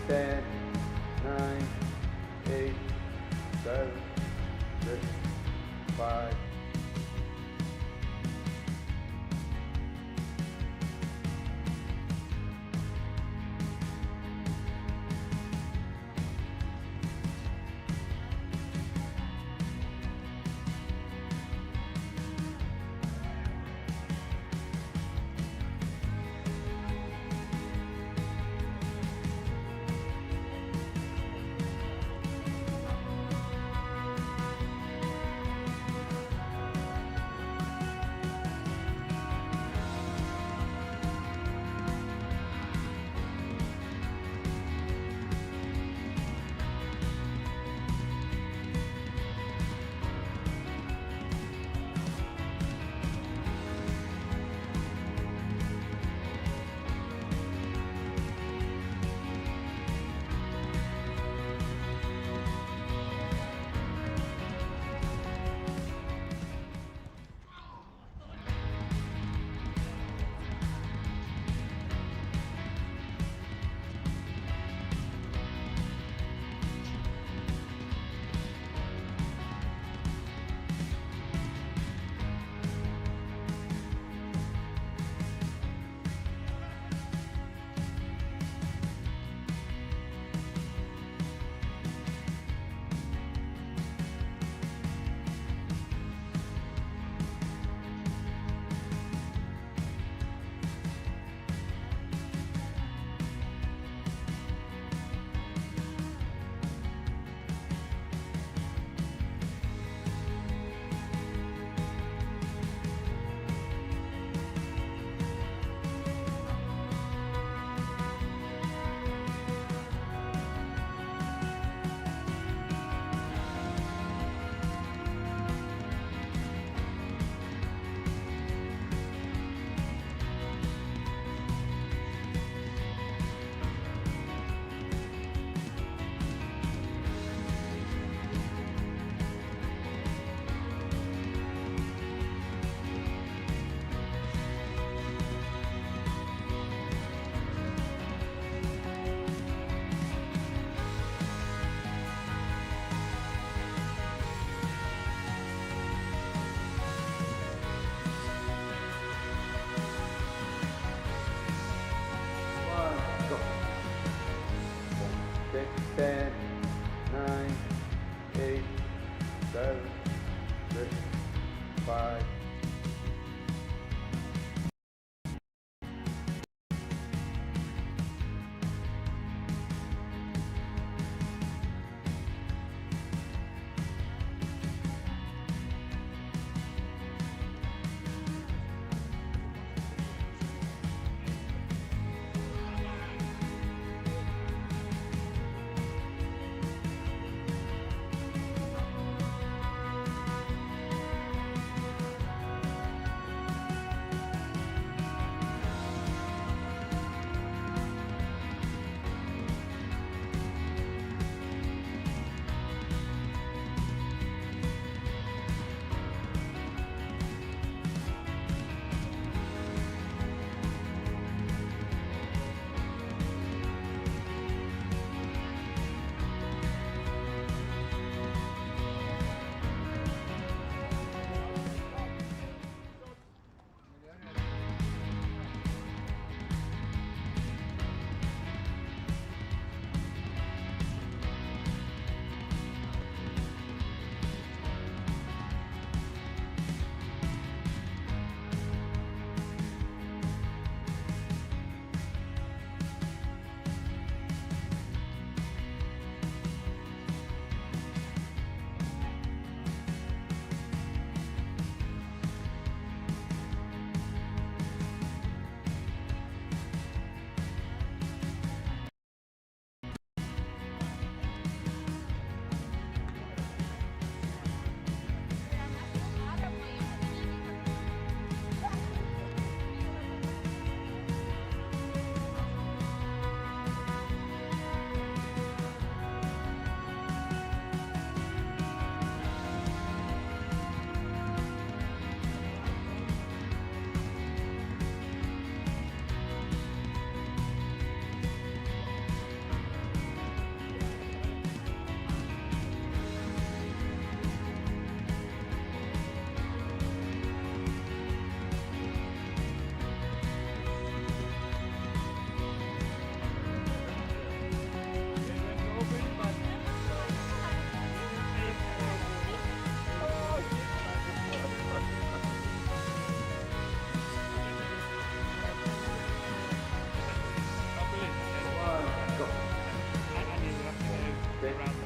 10, 9, 8, 7, 6, 5. Go. 10, 9, 8, 7, 6, 5.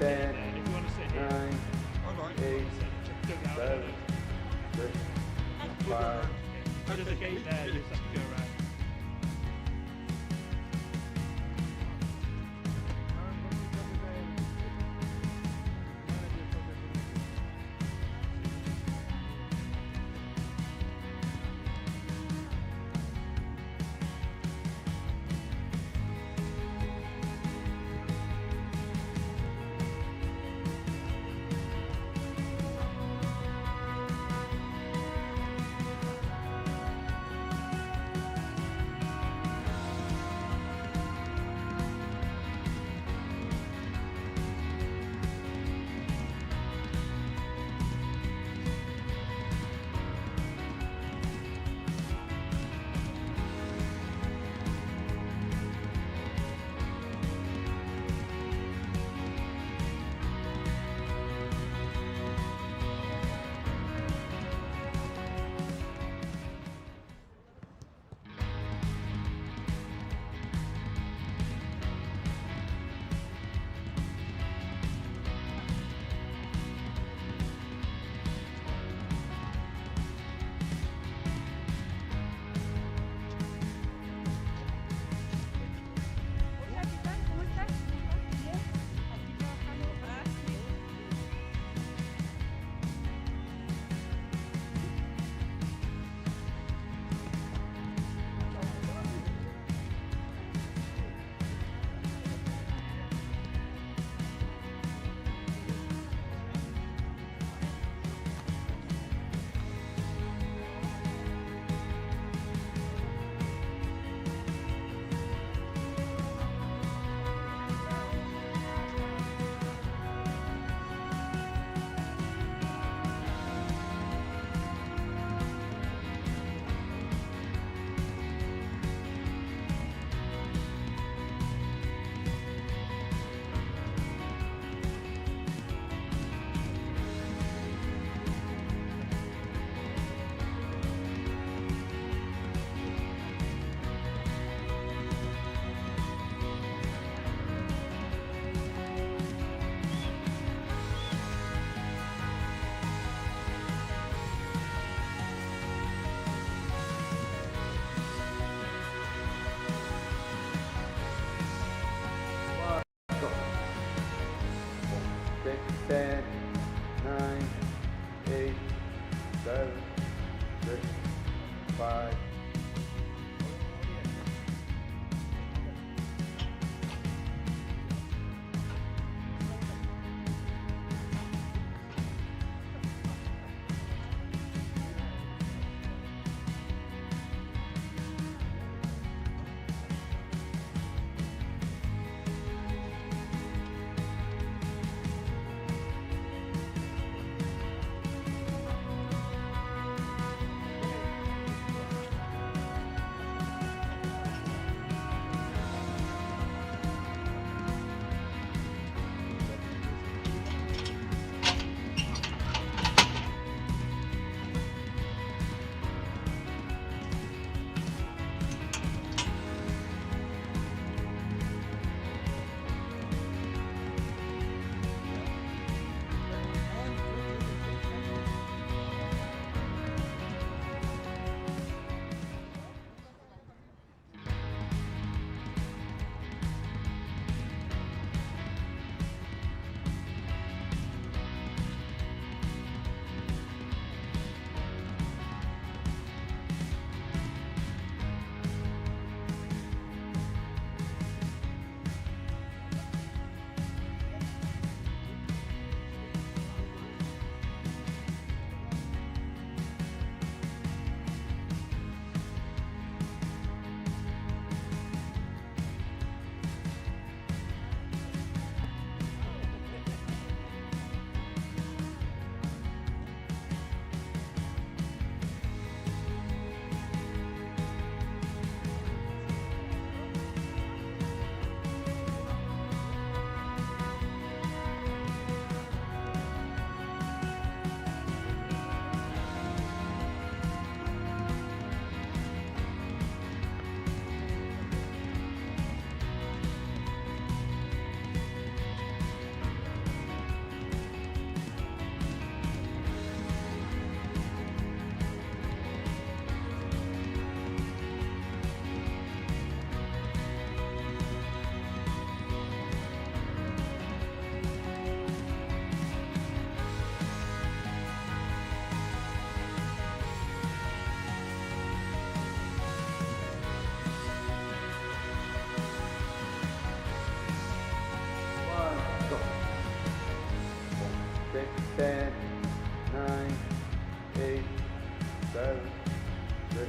10, And if you want to sit here, 9, Alright. 8, just go out 7, there. 6, We'll go 5, around. There's a gate there, you just have to go around. go. 10, 9, 8, 7, 6, 5, 10, 9, 8, 7, 6.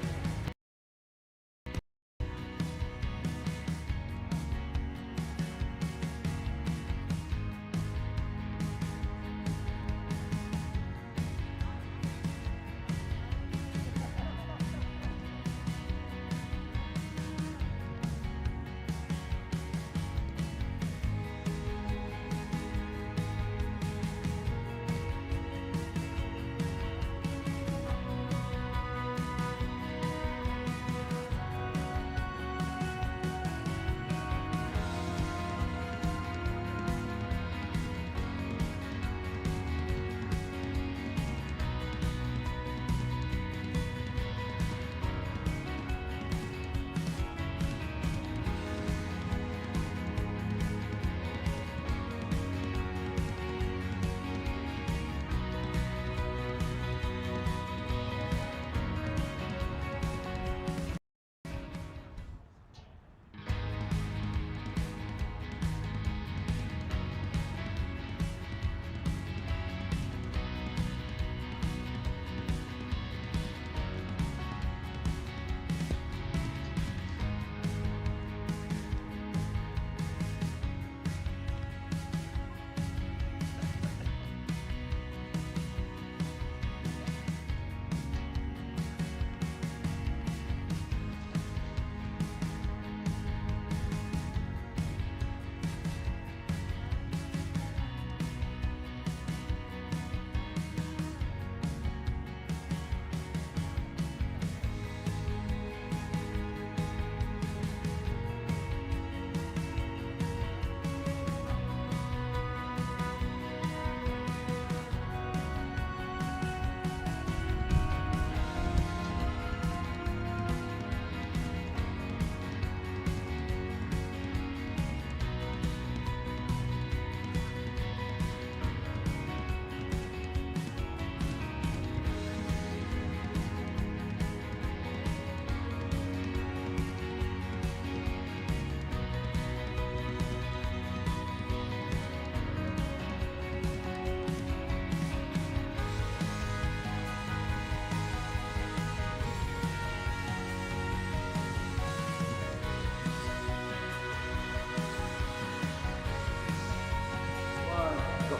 Go.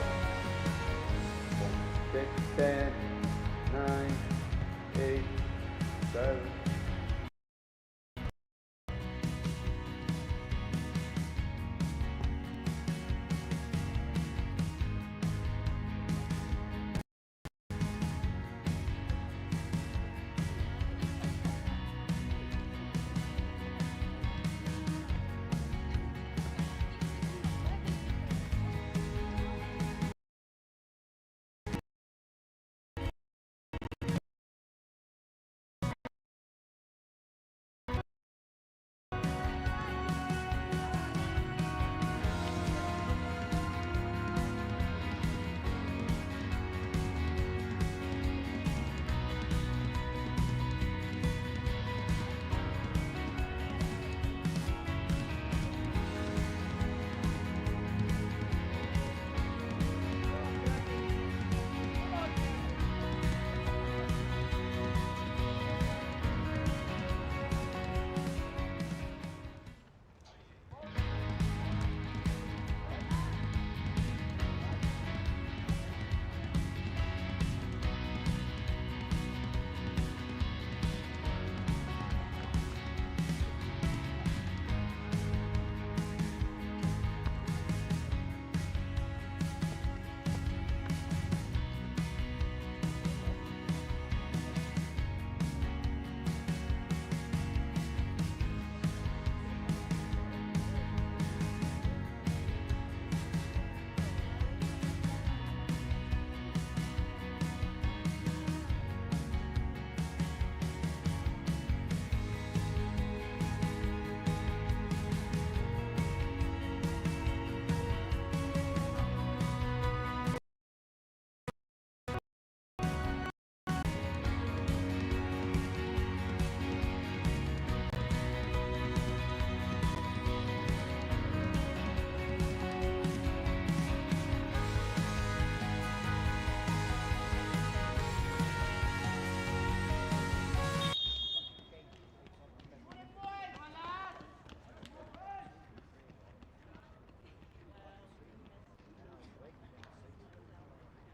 10, 9, 8, 7.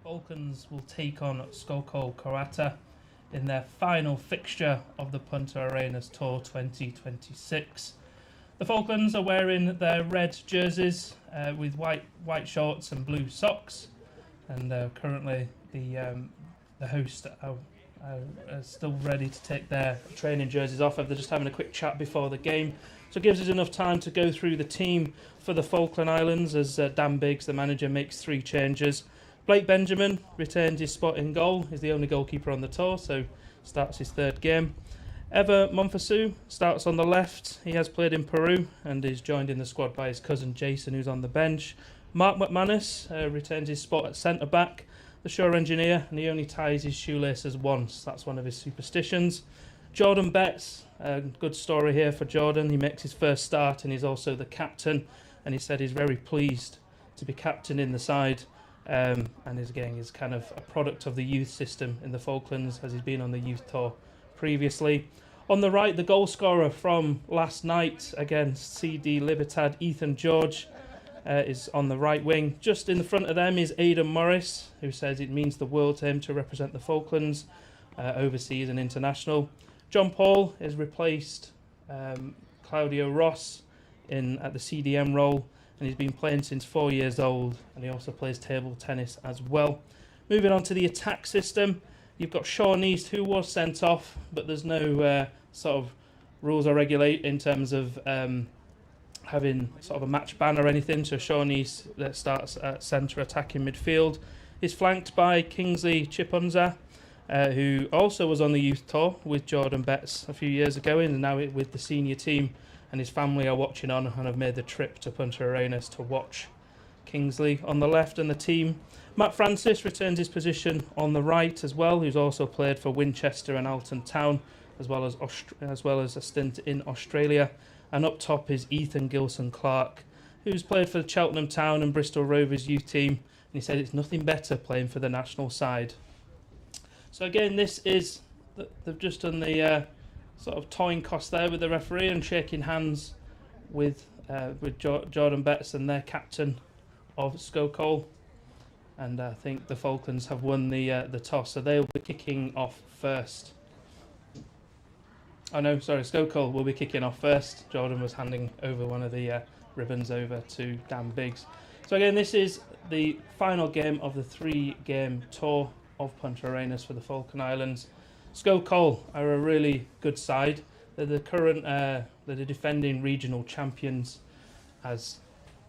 Falklands will take on Sokol Croata in their final fixture of the Punta Arenas Tour 2026. The Falklands are wearing their red jerseys with white shorts and blue socks, and currently the host are still ready to take their training jerseys off. They're just having a quick chat before the game, so it gives us enough time to go through the team for the Falkland Islands as Dan Biggs, the manager, makes 3 changes. Blake Benjamin retains his spot in goal. He's the only goalkeeper on the tour, so starts his 3rd game. Ever Monfasu starts on the left. He has played in Peru and is joined in the squad by his cousin Jason, who's on the bench. Mark McManus retains his spot at centre-back, the sure engineer, and he only ties his shoelaces once. That's one of his superstitions. Jordan Betts, good story here for Jordan. He makes his first start and he's also the captain, and he said he's very pleased to be captain in the side. And is kind of a product of the youth system in the Falklands, as he's been on the youth tour previously. On the right, the goal scorer from last night against CD Libertad, Ethan George, is on the right wing. Just in the front of them is Aidan Morris, who says it means the world to him to represent the Falklands overseas and international. John Paul has replaced Claudio Ross at the CDM role, and he's been playing since 4 years old, and he also plays table tennis as well. Moving on to the attack system, you've got Sean East, who was sent off, but there's no sort of rules or regulate in terms of having sort of a match ban or anything. So Sean East starts at centre attacking midfield. He's flanked by Kingsley Chipunza, who also was on the youth tour with Jordan Betts a few years ago, and now with the senior team. And his family are watching on and have made the trip to Punta Arenas to watch Kingsley on the left and the team. Matt Francis returns his position on the right as well, who's also played for Winchester and Alton Town, as well as a stint in Australia. And up top is Ethan Gilson-Clark, who's played for Cheltenham Town and Bristol Rovers youth team. And he said it's nothing better playing for the national side. So again, this is, they've just done the sort of toying cost there with the referee and shaking hands with Jordan Betts and their captain of Sokol. And I think the Falklands have won the toss, so they'll be kicking off first. Oh no, sorry, Sokol will be kicking off first. Jordan was handing over one of the ribbons over to Dan Biggs. So again, this is the final game of the 3-game tour of Punta Arenas for the Falkland Islands. Sokol are a really good side. They're the defending regional champions, as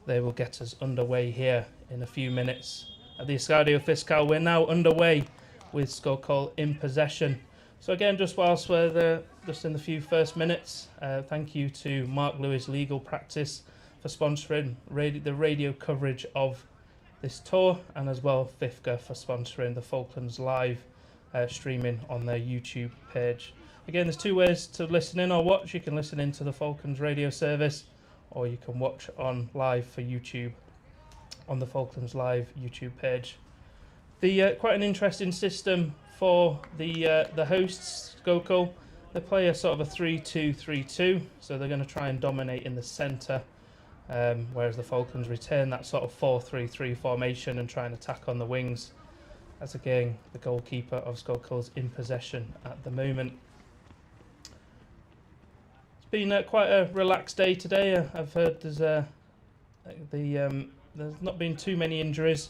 they will get us underway here in a few minutes. At the Estadio Fiscal, we're now underway with Sokol in possession. So again, just whilst we're there, just in the few first minutes, thank you to Mark Lewis Legal Practice for sponsoring the radio coverage of this tour, and as well FIFCA for sponsoring the Falklands Live streaming on their YouTube page. Again, there's 2 ways to listen in or watch. You can listen into the Falklands radio service, or you can watch on live for YouTube on the Falklands Live YouTube page. The quite an interesting system for the hosts, Sokol. They play a sort of a 3-2-3-2, so they're going to try and dominate in the centre, whereas the Falklands retain that sort of 4-3-3 formation and try and attack on the wings. As again, the goalkeeper of Sokol's in possession at the moment. It's been quite a relaxed day today. I've heard there's not been too many injuries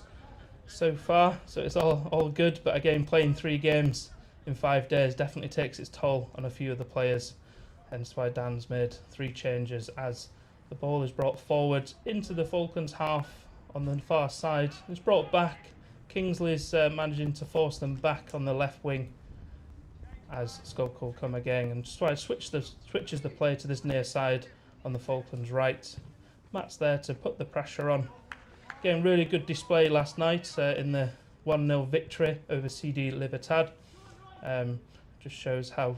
so far, so it's all good. But again, playing 3 games in 5 days definitely takes its toll on a few of the players. Hence why Dan's made 3 changes as the ball is brought forward into the Falklands half on the far side. It's brought back. Kingsley's managing to force them back on the left wing as Sokol come again and switches the play to this near side on the Falklands right. Matt's there to put the pressure on. Again, really good display last night in the 1-0 victory over CD Libertad. Just shows how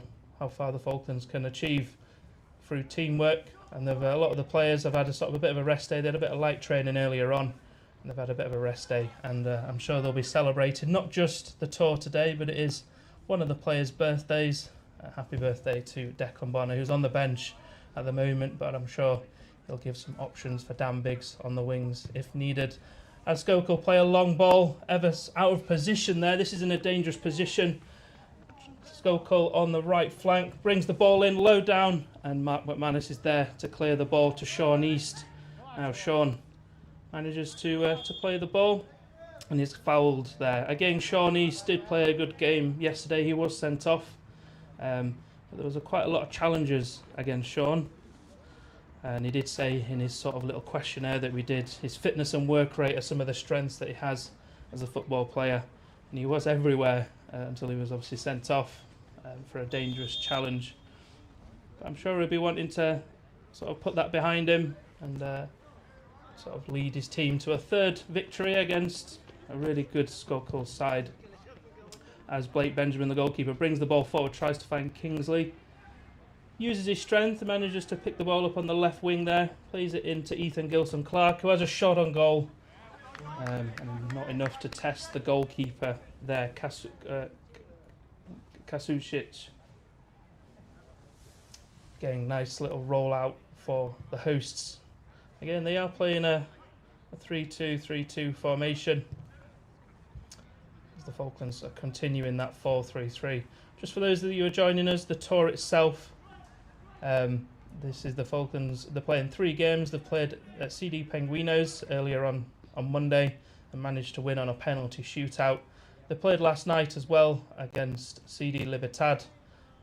far the Falklands can achieve through teamwork. And a lot of the players have had a bit of a rest day. They had a bit of light training earlier on, and they've had a bit of a rest day, and I'm sure they'll be celebrating not just the tour today, but it is one of the players' birthdays. Happy birthday to Declan Bonner, who's on the bench at the moment, but I'm sure he'll give some options for Dan Biggs on the wings if needed. As Sokol play a long ball, Evers out of position there. This is in a dangerous position. Sokol on the right flank, brings the ball in low down, and Mark McManus is there to clear the ball to Sean East. Now Sean manages to play the ball, and he's fouled there. Again, Sean East did play a good game yesterday. He was sent off. But there was quite a lot of challenges against Sean. And he did say in his sort of little questionnaire that we did, his fitness and work rate are some of the strengths that he has as a football player. And he was everywhere until he was obviously sent off for a dangerous challenge. But I'm sure he'll be wanting to sort of put that behind him and sort of lead his team to a third victory against a really good Sokol side. As Blake Benjamin, the goalkeeper, brings the ball forward, tries to find Kingsley. Uses his strength and manages to pick the ball up on the left wing there. Plays it into Ethan Gilson-Clark, who has a shot on goal. And not enough to test the goalkeeper there, Kasucic. Getting nice little rollout for the hosts. Again, they are playing a 3-2-3-2 formation. As the Falklands are continuing that 4-3-3. Just for those of you who are joining us, the tour itself. This is the Falklands. They're playing 3 games. They've played at CD Penguinos earlier on Monday and managed to win on a penalty shootout. They played last night as well against CD Libertad.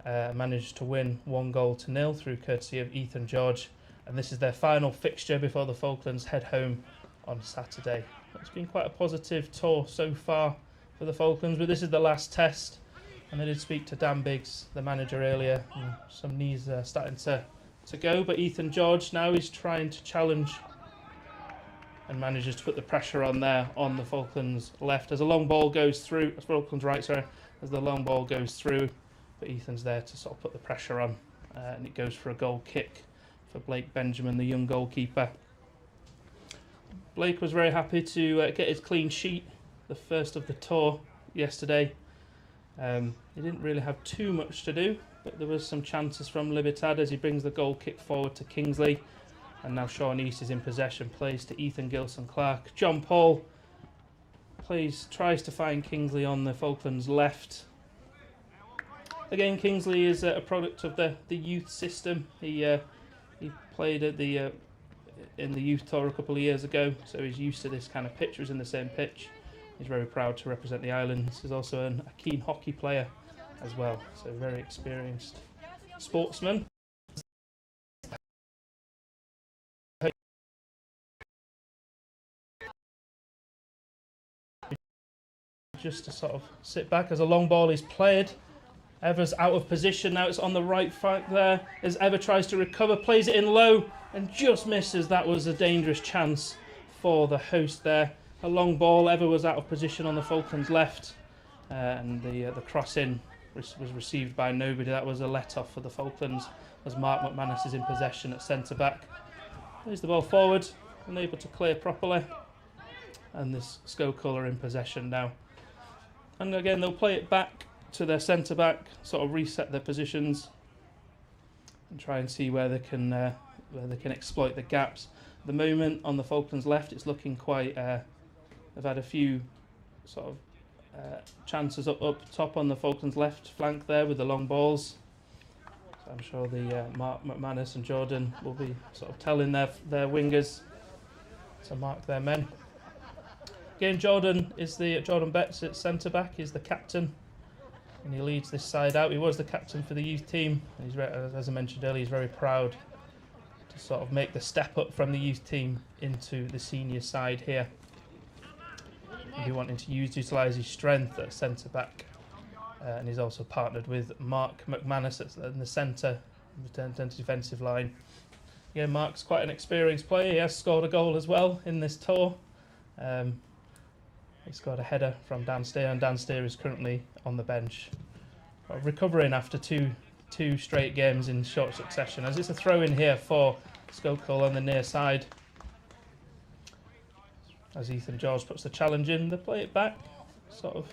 Managed to win 1-0 through courtesy of Ethan George. And this is their final fixture before the Falklands head home on Saturday. It's been quite a positive tour so far for the Falklands, but this is the last test. And I did speak to Dan Biggs, the manager, earlier. And some knees are starting to go, but Ethan George now is trying to challenge and manages to put the pressure on there on the Falklands left as a long ball goes through. Falklands right, sorry, as the long ball goes through, but Ethan's there to sort of put the pressure on, and it goes for a goal kick for Blake Benjamin, the young goalkeeper. Blake was very happy to get his clean sheet, the first of the tour yesterday. He didn't really have too much to do, but there was some chances from Libertad as he brings the goal kick forward to Kingsley. And now Sean East is in possession, plays to Ethan Gilson-Clark. John Paul tries to find Kingsley on the Falklands left. Again, Kingsley is a product of the youth system. He played at in the youth tour a couple of years ago, so he's used to this kind of pitch. He was in the same pitch. He's very proud to represent the islands. He's also a keen hockey player as well, so very experienced sportsman. Just to sort of sit back as a long ball is played. Evers out of position, now it's on the right flank there as Ever tries to recover, plays it in low and just misses. That was a dangerous chance for the host there. A long ball, Ever was out of position on the Falklands left, and the cross in was received by nobody. That was a let off for the Falklands as Mark McManus is in possession at centre back. Plays the ball forward, unable to clear properly, and this Sokol are in possession now. And again, they'll play it back to their centre back, sort of reset their positions, and try and see where they can exploit the gaps. At the moment, on the Falklands left, it's looking quite. They've had a few sort of chances up top on the Falklands left flank there with the long balls. So I'm sure the Mark McManus and Jordan will be sort of telling their wingers to mark their men. Again, Jordan Betts at centre back. He's the captain, and he leads this side out. He was the captain for the youth team, and he's, as I mentioned earlier, he's very proud to sort of make the step up from the youth team into the senior side here. He'll be wanting to utilise his strength at centre back, and he's also partnered with Mark McManus in the centre defensive line. Yeah, Mark's quite an experienced player. He has scored a goal as well in this tour. He scored a header from Dan Steer, and Dan Steer is currently on the bench, recovering after two straight games in short succession. As it's a throw in here for Sokol on the near side. As Ethan George puts the challenge in, they play it back, sort of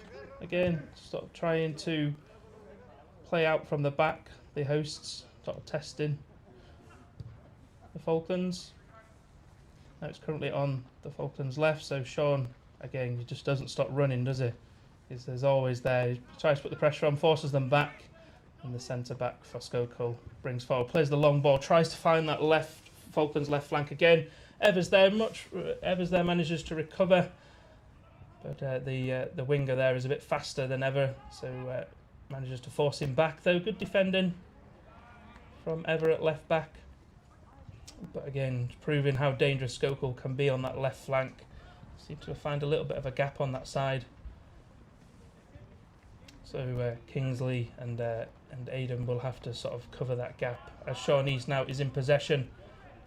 trying to play out from the back. The hosts sort of testing the Falklands. Now it's currently on the Falklands left, so Sean, again, he just doesn't stop running, does he? There's always there. He tries to put the pressure on, forces them back, and the centre back for Sokol brings forward, plays the long ball, tries to find that left Falklands left flank again. Evers there manages to recover, but the winger there is a bit faster than ever, so manages to force him back. Though good defending from Ever at left back, but again proving how dangerous Sokol can be on that left flank. Seem to find a little bit of a gap on that side. So Kingsley and Aidan will have to sort of cover that gap as Sean East now is in possession.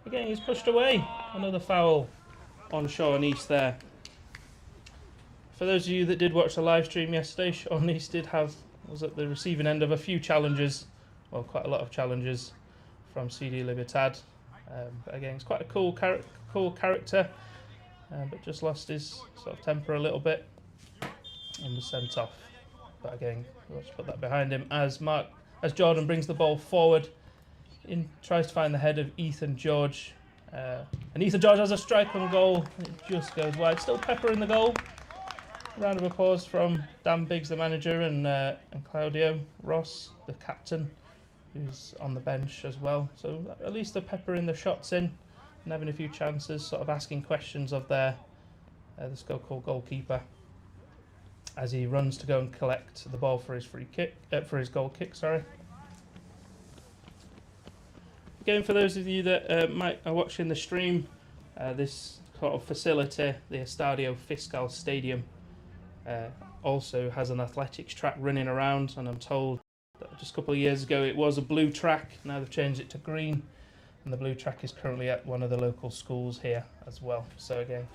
Again, he's pushed away. Another foul on Sean East there. For those of you that did watch the live stream yesterday, Sean East was at the receiving end of a few challenges, well, quite a lot of challenges from CD Libertad. But again, he's quite a cool character, but just lost his sort of temper a little bit and was sent off. But again, we'll just put that behind him as Jordan brings the ball forward. Tries to find the head of Ethan George, and Ethan George has a strike on goal. It just goes wide. Still Pepper in the goal. Round of applause from Dan Biggs, the manager, and Claudio Ross, the captain, who's on the bench as well. So at least the Pepper in the shots in and having a few chances, sort of asking questions of the Sokol goalkeeper as he runs to go and collect the ball for his goal kick. Sorry. Again, for those of you that are watching the stream, this sort of facility, the Estadio Fiscal Stadium, also has an athletics track running around, and I'm told that just a couple of years ago it was a blue track. Now they've changed it to green, and the blue track is currently at one of the local schools here as well. So again,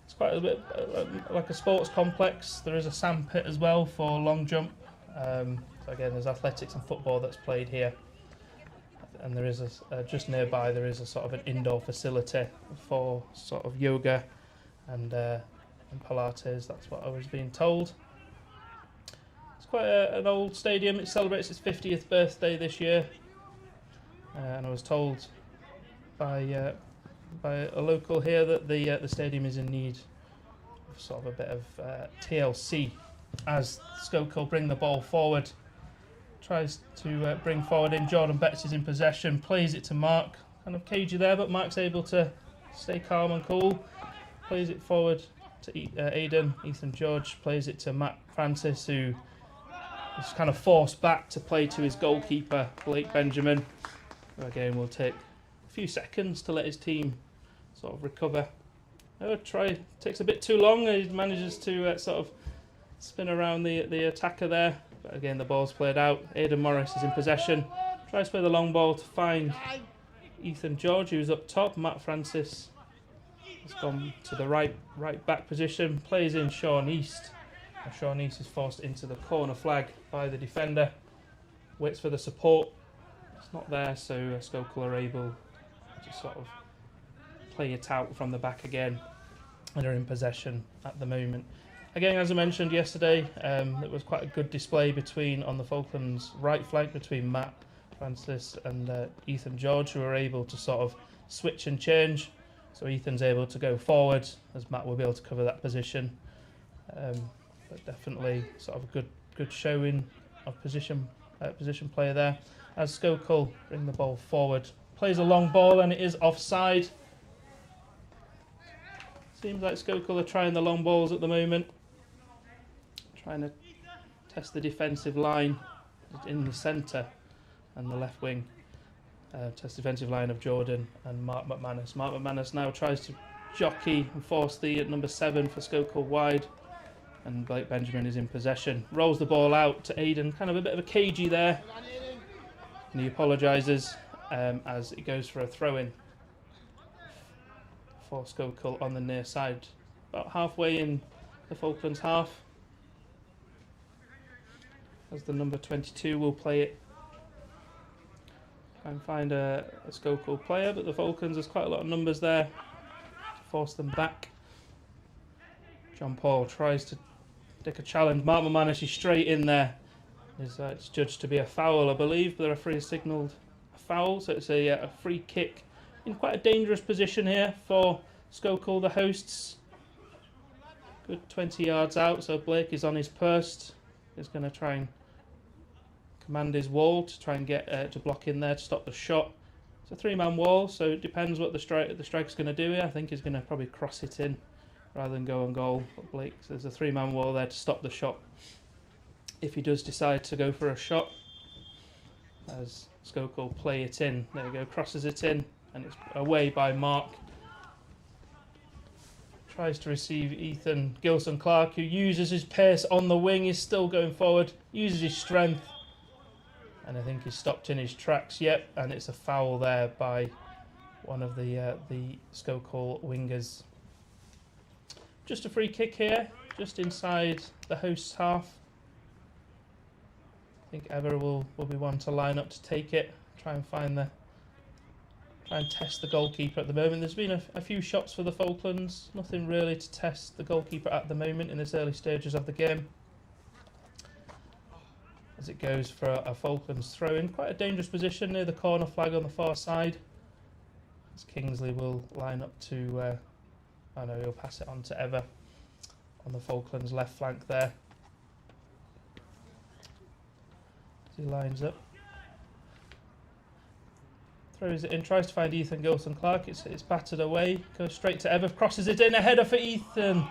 it's quite a bit like a sports complex. There is a sand pit as well for long jump. So again, there's athletics and football that's played here. And there is just nearby there is a sort of an indoor facility for sort of yoga and Pilates. That's what I was being told. It's quite an old stadium. It celebrates its 50th birthday this year, and I was told by a local here that the stadium is in need of sort of a bit of TLC as Sokol bring the ball forward. Tries to bring forward in. Jordan Betts is in possession, plays it to Mark. Kind of cagey there, but Mark's able to stay calm and cool. Plays it forward to Aidan. Ethan George plays it to Matt Francis, who is kind of forced back to play to his goalkeeper, Blake Benjamin. Again, will take a few seconds to let his team sort of recover. Takes a bit too long. He manages to sort of spin around the attacker there. But again, the ball's played out. Aidan Morris is in possession. Tries to play the long ball to find Ethan George, who's up top. Matt Francis has gone to the right back position. Plays in Sean East. And Sean East is forced into the corner flag by the defender. Waits for the support. It's not there, so Sokol are able to sort of play it out from the back again. And are in possession at the moment. Again, as I mentioned yesterday, it was quite a good display on the Falklands right flank between Matt Francis and Ethan George, who were able to sort of switch and change. So Ethan's able to go forward, as Matt will be able to cover that position. But definitely sort of a good showing of position player there. As Sokol bring the ball forward, plays a long ball and it is offside. Seems like Sokol are trying the long balls at the moment. Trying to test the defensive line in the centre and the left wing. Test defensive line of Jordan and Mark McManus. Mark McManus now tries to jockey and force the number 7 for Sokol wide. And Blake Benjamin is in possession. Rolls the ball out to Aidan. Kind of a bit of a cagey there. And he apologises as it goes for a throw-in for Sokol on the near side. About halfway in the Falklands half. As the number 22 will play it. Try and find a Sokol player, but the Falklands, there's quite a lot of numbers there to force them back. John Paul tries to take a challenge. Mark McManus is straight in there. It's judged to be a foul, I believe, but the referee has signalled a foul, so it's a free kick in quite a dangerous position here for Sokol, the hosts, good 20 yards out, so Blake is on his post. He's going to try and command his wall to try and get to block in there to stop the shot. It's a three-man wall, so it depends what the striker's going to do here. I think he's going to probably cross it in rather than go on goal. But Blake, so there's a three-man wall there to stop the shot if he does decide to go for a shot. As Sokol play it in, there we go, crosses it in, and it's away by Mark. Tries to receive Ethan Gilson-Clark, who uses his pace on the wing, is still going forward, uses his strength, and I think he's stopped in his tracks. Yep, and it's a foul there by one of the Sokol wingers. Just a free kick here, just inside the host's half. I think Ever will be one to line up to take it, try and test the goalkeeper at the moment. There's been a few shots for the Falklands, nothing really to test the goalkeeper at the moment in this early stages of the game. As it goes for a Falklands throw in, quite a dangerous position near the corner flag on the far side. As Kingsley will line up to, I know he'll pass it on to Ever on the Falklands left flank there. As he lines up. Throws it in, tries to find Ethan Gilson-Clark. It's battered away, goes straight to Ever, crosses it in, a header for Ethan.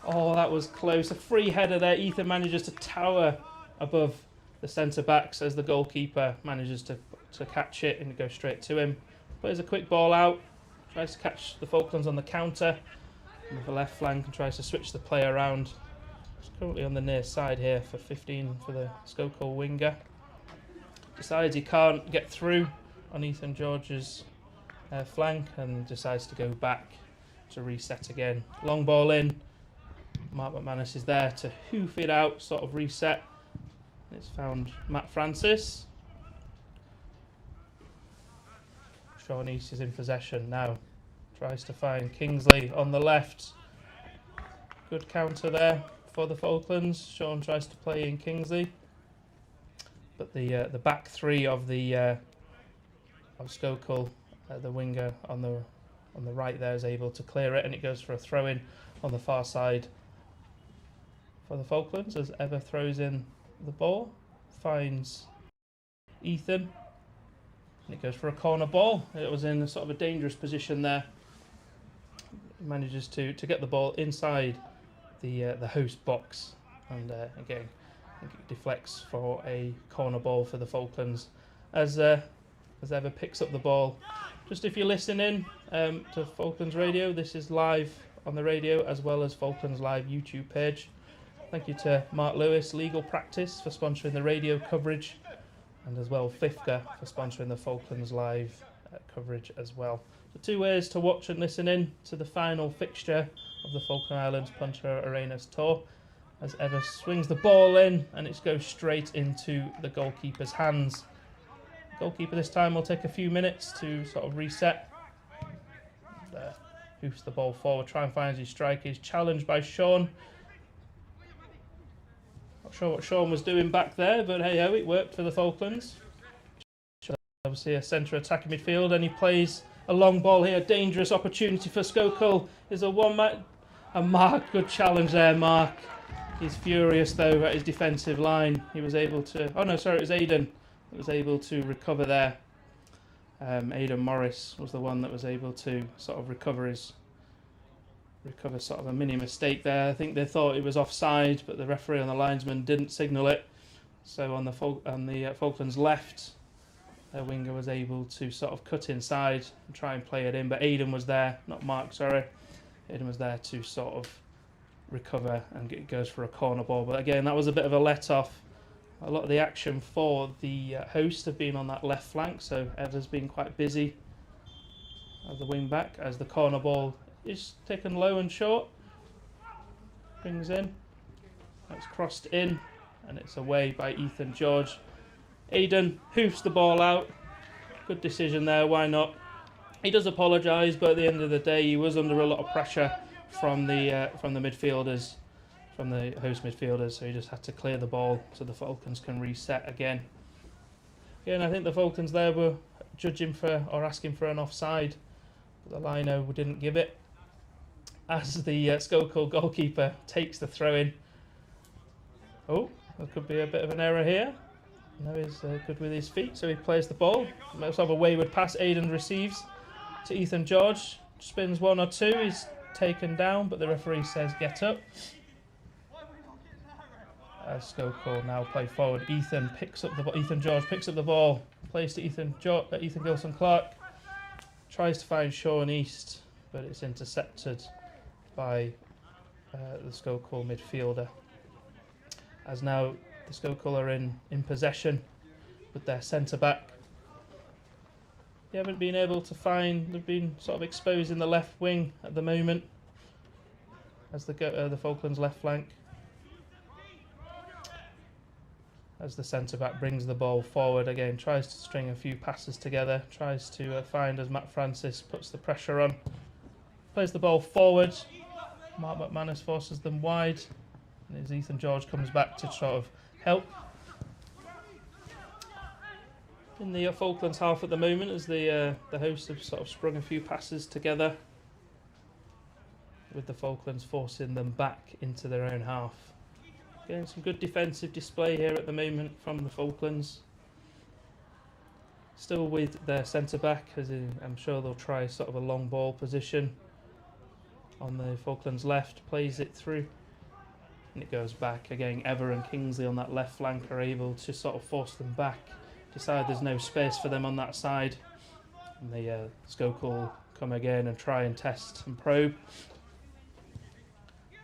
Oh, that was close. A free header there. Ethan manages to tower above the centre-backs as the goalkeeper manages to catch it and go straight to him. Plays a quick ball out, tries to catch the Falklands on the counter with the left flank and tries to switch the play around. He's currently on the near side here for 15 for the Sokol winger. Decides he can't get through on Ethan George's flank and decides to go back to reset again. Long ball in. Mark McManus is there to hoof it out, sort of reset. It's found Matt Francis. Sean East is in possession now. Tries to find Kingsley on the left. Good counter there for the Falklands. Sean tries to play in Kingsley, but the back three of Sokol, the winger on the right there, is able to clear it, and it goes for a throw in on the far side for the Falklands as Ever throws in the ball, finds Ethan, and it goes for a corner ball. It was in a sort of a dangerous position there. He manages to get the ball inside the host box, and again I think it deflects for a corner ball for the Falklands as Ever picks up the ball. Just if you're listening to Falklands Radio, this is live on the radio as well as Falklands Live YouTube page. Thank you to Mark Lewis, Legal Practice, for sponsoring the radio coverage, and as well FIFCA for sponsoring the Falklands Live coverage as well. So two ways to watch and listen in to the final fixture of the Falkland Islands Punta Arenas tour, as Ever swings the ball in and it goes straight into the goalkeeper's hands. The goalkeeper this time will take a few minutes to sort of reset. Hoofs the ball forward, try and find his striker. He's challenged by Sean. Not sure what Sean was doing back there, but hey ho, it worked for the Falklands. Obviously a centre attacking midfield, and he plays a long ball here. Dangerous opportunity for Sokol. Is a one-man. And Mark, good challenge there, Mark. He's furious though at his defensive line. He was able to. Oh no, sorry, it was Aidan that was able to recover there. Aidan Morris was the one that was able to sort of recover sort of a mini mistake there. I think they thought it was offside, but the referee and the linesman didn't signal it. So on the Falklands left, their winger was able to sort of cut inside and try and play it in, but Aidan was there, not Mark, sorry. Aidan was there to sort of recover, and it goes for a corner ball. But again, that was a bit of a let-off. A lot of the action for the host have been on that left flank, so Ever's been quite busy as the wing back, as the corner ball is taken low and short. Brings in. It's crossed in, and it's away by Ethan George. Aidan hoofs the ball out. Good decision there, why not? He does apologise, but at the end of the day, he was under a lot of pressure from the midfielders, from the host midfielders, so he just had to clear the ball so the Falklands can reset again. Again, I think the Falklands there were judging for or asking for an offside, but the lino didn't give it. as the Sokol goalkeeper takes the throw in. Oh, there could be a bit of an error here. No, he's good with his feet, so he plays the ball. Might have a wayward pass. Aidan receives to Ethan George. Spins one or two. He's taken down, but the referee says get up. As Sokol now play forward. Ethan picks up the ball. Ethan George picks up the ball. Plays to Ethan Gilson-Clark. Tries to find Sean East, but it's intercepted by the Sokol midfielder. As now the Sokol are in possession with their centre back. They haven't been able to find. They've been sort of exposed in the left wing at the moment, as the Falklands left flank. As the centre back brings the ball forward again, tries to string a few passes together, tries to find as Matt Francis puts the pressure on, plays the ball forward. Mark McManus forces them wide, and as Ethan George comes back to sort of help. In the Falklands half at the moment, as the hosts have sort of sprung a few passes together, with the Falklands forcing them back into their own half. Getting some good defensive display here at the moment from the Falklands. Still with their centre back, as I'm sure they'll try sort of a long ball position on the Falklands left, plays it through, and it goes back again. Ever and Kingsley on that left flank are able to sort of force them back. Decide there's no space for them on that side, and the Sokol come again and try and test and probe.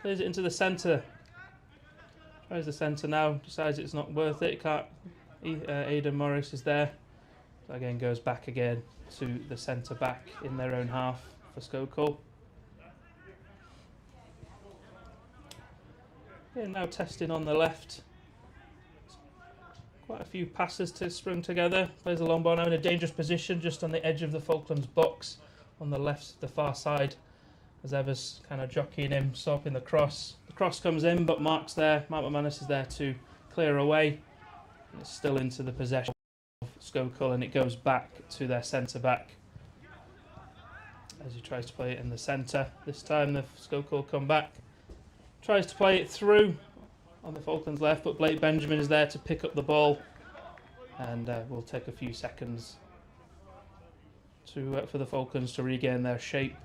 Plays it into the centre. Tries the centre now, decides it's not worth it. Aidan Morris is there. So again, goes back again to the centre back in their own half for Sokol. Yeah, now testing on the left. Quite a few passes to sprung together. Plays a long ball now in a dangerous position just on the edge of the Falklands box on the left, the far side. As Evers kind of jockeying him, stopping the cross. The cross comes in, but Mark McManus is there to clear away. And it's still into the possession of Sokol, and it goes back to their centre back as he tries to play it in the centre. This time the Sokol come back, tries to play it through on the Falklands left, but Blake Benjamin is there to pick up the ball, and will take a few seconds for the Falklands to regain their shape.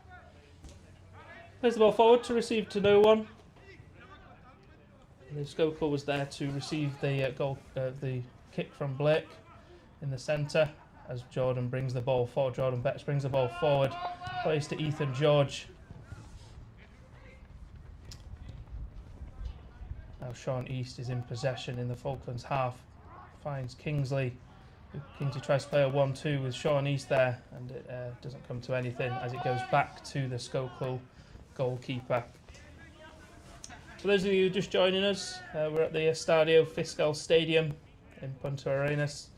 Plays the ball forward to receive to no one. The Sokol was there to receive the the kick from Blake in the centre as Jordan brings the ball forward. Jordan Betts brings the ball forward, plays to Ethan George. Now Sean East is in possession in the Falklands half, finds Kingsley. Kingsley tries to play a 1-2 with Sean East there, and it doesn't come to anything as it goes back to the Sokol goalkeeper. For those of you just joining us, we're at the Estadio Fiscal Stadium in Punta Arenas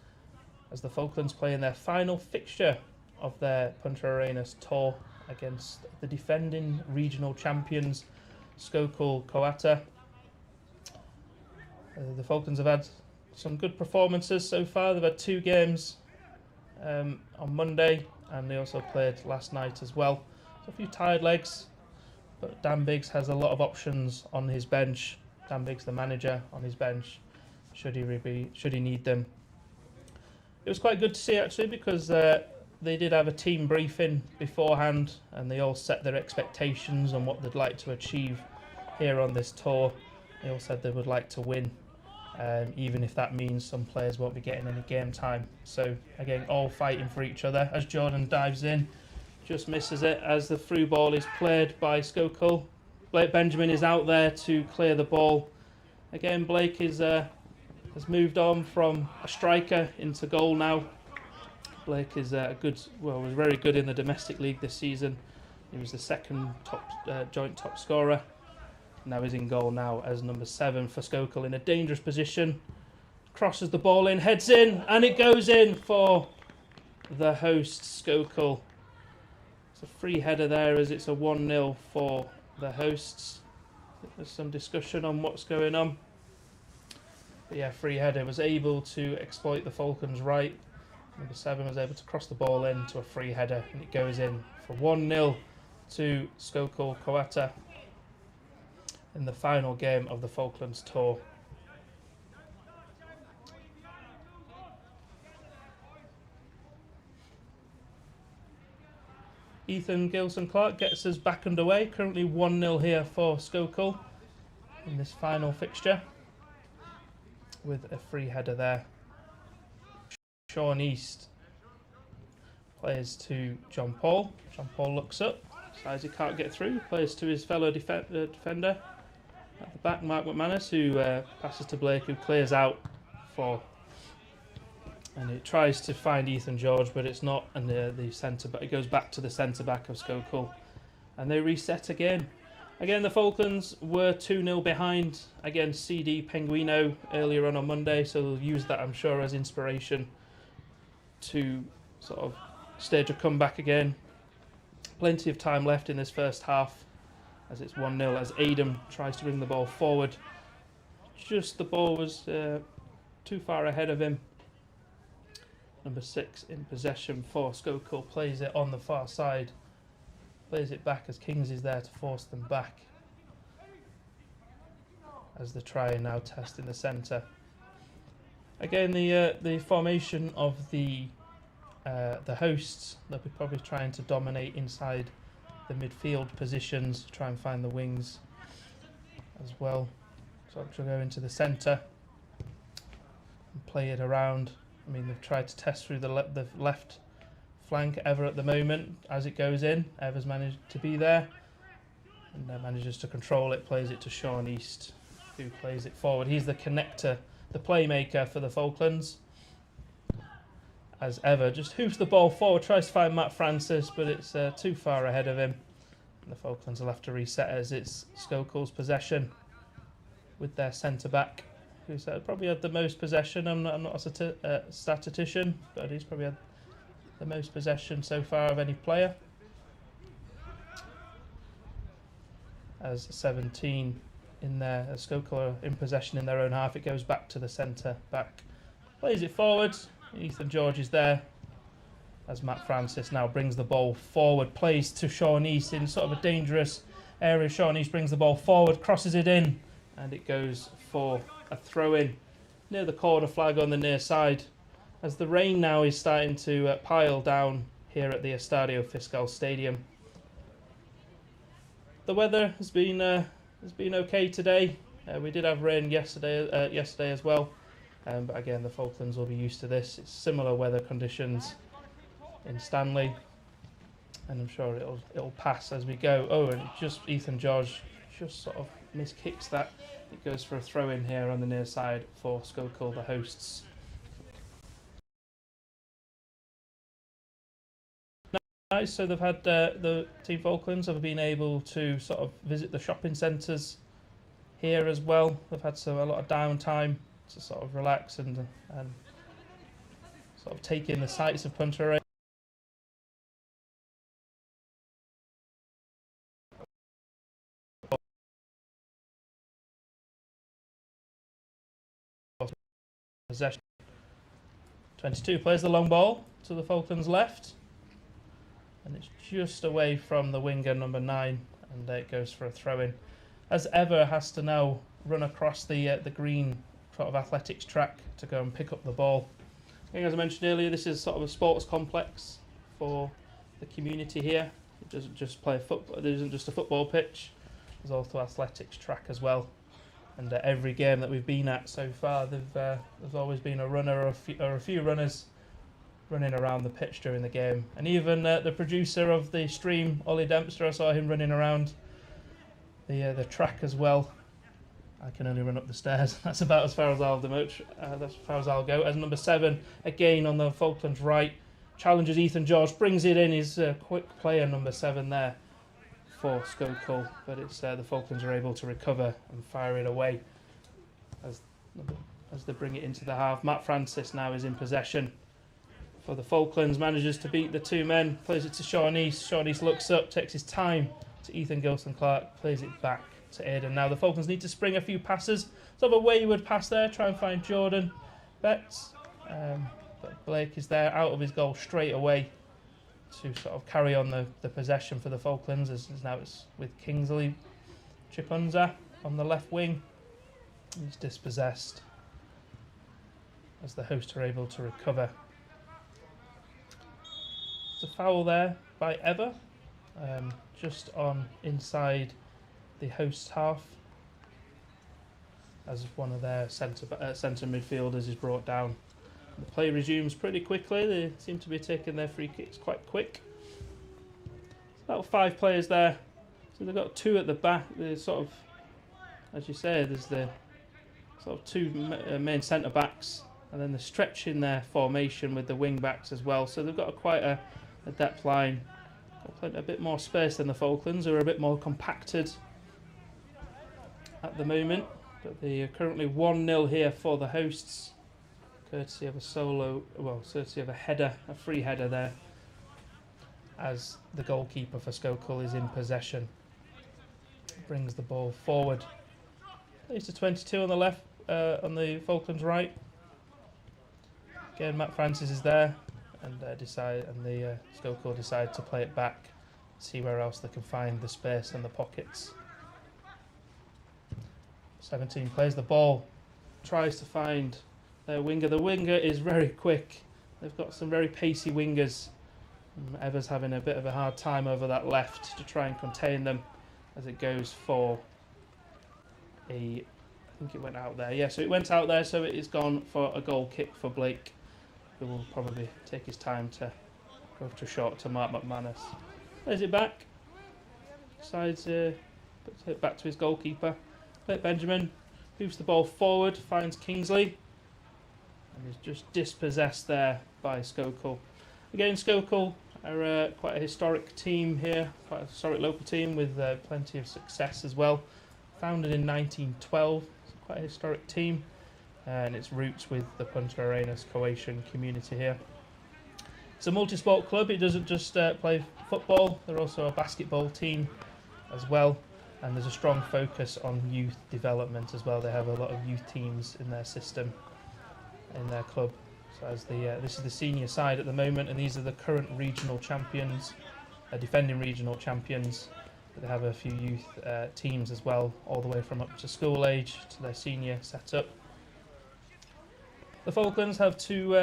as the Falklands play in their final fixture of their Punta Arenas tour against the defending regional champions Sokol Croata. The Falklands have had some good performances so far. They've had 2 games on Monday, and they also played last night as well. So a few tired legs, but Dan Biggs has a lot of options on his bench. Dan Biggs, the manager, on his bench, should he need them. It was quite good to see actually, because they did have a team briefing beforehand, and they all set their expectations on what they'd like to achieve here on this tour. They all said they would like to win, even if that means some players won't be getting any game time. So again, all fighting for each other. As Jordan dives in, just misses it as the through ball is played by Sokol. Blake Benjamin is out there to clear the ball. Again, Blake has has moved on from a striker into goal now. Blake is was very good in the domestic league this season. He was the second joint top scorer. Now he's in goal now as number 7 for Sokol in a dangerous position. Crosses the ball in, heads in, and it goes in for the host Sokol. It's a free header there as it's a 1-0 for the hosts. There's some discussion on what's going on. But yeah, free header, was able to exploit the Falklands right. Number 7 was able to cross the ball into a free header, and it goes in for 1-0 to Sokol, Croata in the final game of the Falklands Tour. Ethan Gilson-Clark gets us back underway. Currently 1-0 here for Sokol in this final fixture, with a free header there. Sean East plays to John Paul. John Paul looks up, decides he can't get through, plays to his fellow defender at the back, Mark McManus, who passes to Blake, who clears out for, and it tries to find Ethan George, but it's not, and the centre back, it goes back to the centre back of Sokol, and they reset again. Again, the Falklands were 2-0 behind against CD Penguino earlier on Monday, so they'll use that, I'm sure, as inspiration to sort of stage a comeback again. Plenty of time left in this first half, as it's 1-0, as Adam tries to bring the ball forward. Just the ball was too far ahead of him. Number 6 in possession for Sokol, plays it on the far side. Plays it back as Kings is there to force them back, as they try and now test in the centre. Again, the formation of the hosts, they'll be probably trying to dominate inside the midfield positions, try and find the wings as well. So to go into the centre and play it around. I mean, they've tried to test through the left flank Ever at the moment. As it goes in, Ever's managed to be there and manages to control it, plays it to Sean East, who plays it forward. He's the connector, the playmaker for the Falklands, as Ever just hoops the ball forward, tries to find Matt Francis, but it's too far ahead of him, and the Falklands will have to reset as it's Skokol's possession with their centre back, who probably had the most possession. I'm not a statistician, but he's probably had the most possession so far of any player, as 17 in there, as Sokol are in possession in their own half. It goes back to the centre back, plays it forward. Ethan George is there, as Matt Francis now brings the ball forward, plays to Sean East in sort of a dangerous area. Sean East brings the ball forward, crosses it in, and it goes for a throw-in near the corner flag on the near side, as the rain now is starting to pile down here at the Estadio Fiscal Stadium. The weather has been okay today. We did have rain yesterday as well, but again, the Falklands will be used to this. It's similar weather conditions in Stanley, and I'm sure it'll pass as we go. Oh, and just Ethan George just sort of miskicks that. It goes for a throw-in here on the near side for Sokol, the hosts. Nice. So they've had the Team Falklands have been able to sort of visit the shopping centres here as well. They've had a lot of downtime to sort of relax and sort of take in the sights of Punta Arenas. Possession. 22 plays the long ball to the Falklands left, and it's just away from the winger number 9, and it goes for a throw-in, as Ever has to now run across the green sort of athletics track to go and pick up the ball. I think, as I mentioned earlier, this is sort of a sports complex for the community here. It doesn't just play football. There isn't just a football pitch. There's also athletics track as well. And every game that we've been at so far, there's always been a runner or a few runners running around the pitch during the game. And even the producer of the stream, Ollie Dempster, I saw him running around the track as well. I can only run up the stairs. That's about as far as I'll that's as far as I'll go. As number 7, again on the Falklands right, challenges Ethan George, brings it in. His quick player, number 7 there for Sokol, but it's the Falklands are able to recover and fire it away as they bring it into the half. Matt Francis now is in possession for the Falklands, manages to beat the 2 men, plays it to Sean East. Sean East looks up, takes his time to Ethan Gilson-Clark, plays it back to Aidan. Now the Falklands need to spring a few passes. Sort of a wayward pass there, try and find Jordan Betts, but Blake is there out of his goal straight away to sort of carry on the possession for the Falklands, as now it's with Kingsley Chipunza on the left wing. He's dispossessed as the hosts are able to recover. It's a foul there by Ever, just on inside the host half, as one of their centre midfielders is brought down. The play resumes pretty quickly. They seem to be taking their free kicks quite quick. It's about 5 players there. So they've got 2 at the back. There's sort of, as you say, there's the sort of 2 main centre backs, and then the stretch in their formation with the wing backs as well. So they've got quite a depth line. Got a bit more space than the Falklands, who are a bit more compacted at the moment. But they are currently 1-0 here for the hosts, courtesy of courtesy of a header, a free header there, as the goalkeeper for Sokol is in possession. Brings the ball forward. Plays to 22 on the left, on the Falklands right. Again, Matt Francis is there, and the Sokol decide to play it back, see where else they can find the space and the pockets. 17 plays the ball, tries to find their winger. The winger is very quick. They've got some very pacey wingers. Ever's having a bit of a hard time over that left to try and contain them as it goes for I think it went out there. Yeah, so it went out there, so it is gone for a goal kick for Blake, who will probably take his time to go to short to Mark McManus. Plays it back. Decides puts it back to his goalkeeper. Blake Benjamin moves the ball forward, finds Kingsley, and is just dispossessed there by Sokol. Again, Sokol are quite a historic team here, quite a historic local team with plenty of success as well. Founded in 1912, it's quite a historic team, and its roots with the Punta Arenas Croatian community here. It's a multi-sport club. It doesn't just play football, they're also a basketball team as well. And there's a strong focus on youth development as well. They have a lot of youth teams in their system, in their club. So as this is the senior side at the moment, and these are the current regional champions, defending regional champions. But they have a few youth teams as well, all the way from up to school age to their senior setup. The Falklands have two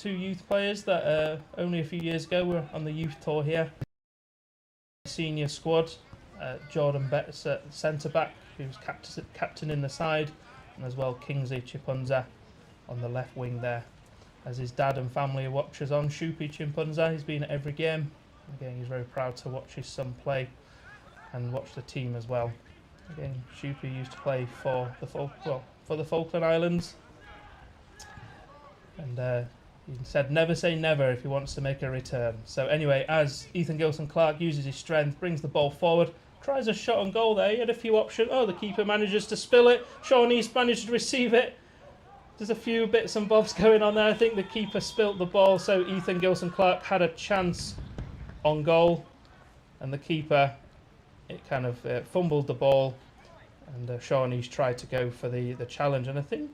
youth players that only a few years ago were on the youth tour here. Senior squad. Jordan Betts at centre back, who's captain in the side, and as well Kingsley Chipunza on the left wing there. As his dad and family are watchers on, Shupi Chipunza, he's been at every game. Again, he's very proud to watch his son play and watch the team as well. Again, Shupi used to play for the Falkland Islands, and he said never say never if he wants to make a return. So anyway, as Ethan Gilson-Clark uses his strength, brings the ball forward, tries a shot on goal there. He had a few options. Oh, the keeper manages to spill it. Sean East managed to receive it. There's a few bits and bobs going on there. I think the keeper spilt the ball, so Ethan Gilson-Clark had a chance on goal, and the keeper, it kind of fumbled the ball, and Sean East tried to go for the challenge, and I think,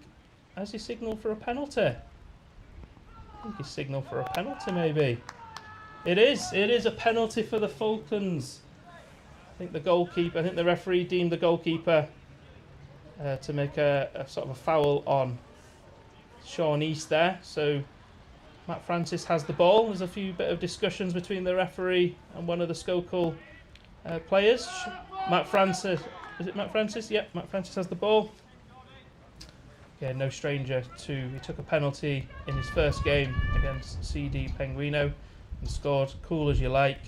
has he signalled for a penalty? I think he signalled for a penalty, maybe. It is a penalty for the Falklands. I think the referee deemed the goalkeeper to make a sort of a foul on Sean East there. So Matt Francis has the ball. There's a few bit of discussions between the referee and one of the Sokol players. Matt Francis, is it Matt Francis? Yep, Matt Francis has the ball. Yeah, no stranger he took a penalty in his first game against CD Penguino and scored cool as you like.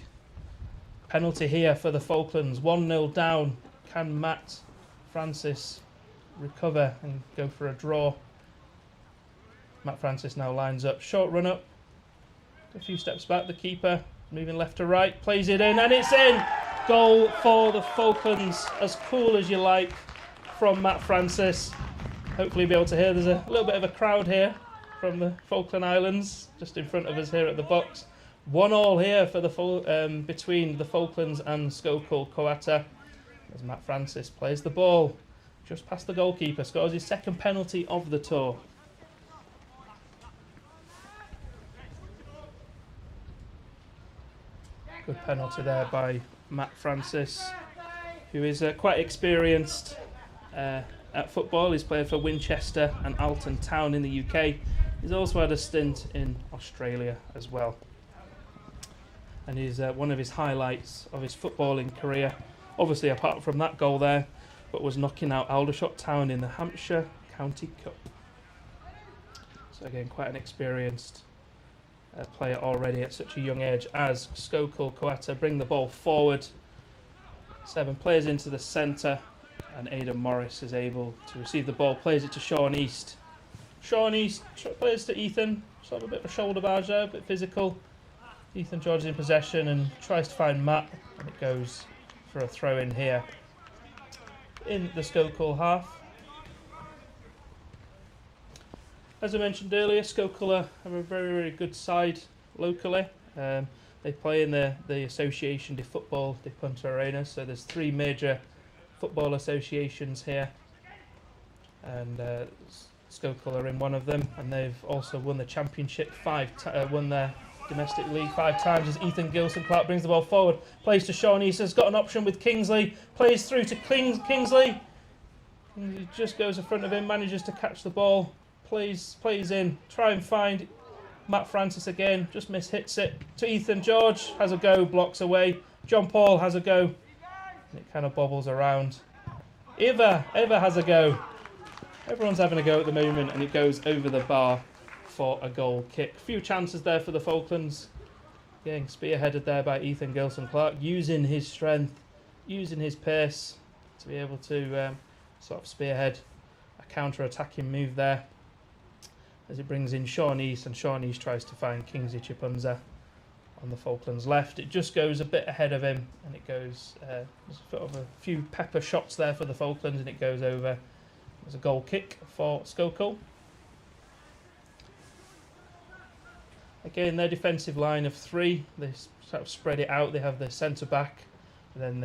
Penalty here for the Falklands, 1-0 down. Can Matt Francis recover and go for a draw? Matt Francis now lines up, short run up, a few steps back, the keeper moving left to right, plays it in, and it's in! Goal for the Falklands, as cool as you like, from Matt Francis. Hopefully you'll be able to hear, there's a little bit of a crowd here from the Falkland Islands, just in front of us here at the box. 1-1 here for the between the Falklands and Sokol Croata, as Matt Francis plays the ball just past the goalkeeper, scores his second penalty of the tour. Good penalty there by Matt Francis, who is quite experienced at football. He's played for Winchester and Alton Town in the UK. He's also had a stint in Australia as well. And he's one of his highlights of his footballing career, obviously apart from that goal there, but was knocking out Aldershot Town in the Hampshire County Cup. So again, quite an experienced player already at such a young age. As Sokol Croata bring the ball forward, 7 players into the centre, and Aidan Morris is able to receive the ball, plays it to Sean East. Sean East plays to Ethan, sort of a bit of a shoulder barge there, a bit physical. Ethan George is in possession and tries to find Matt, and it goes for a throw in here in the Sokol half. As I mentioned earlier, Sokol have a very, very good side locally. They play in the Association de Football de Punta Arenas, so there's 3 major football associations here, and Sokol are in one of them, and they've also won the championship won their domestic league 5 times. As Ethan Gilson-Clark brings the ball forward, plays to Sean East, has got an option with Kingsley, plays through to Kingsley. He just goes in front of him, manages to catch the ball, plays in, try and find Matt Francis again, just hits it to Ethan George, has a go, blocks away. John Paul has a go, and it kind of bobbles around. Eva has a go. Everyone's having a go at the moment, and it goes over the bar for a goal kick. A few chances there for the Falklands. Getting spearheaded there by Ethan Gilson-Clark, using his strength, using his pace to be able to sort of spearhead a counter-attacking move there. As it brings in Sean East, and Sean East tries to find Kingsley Chipunza on the Falklands left. It just goes a bit ahead of him, and it goes there's sort of a few pepper shots there for the Falklands, and it goes over. There's a goal kick for Sokol. Again, their defensive line of 3, they sort of spread it out. They have their centre back, and then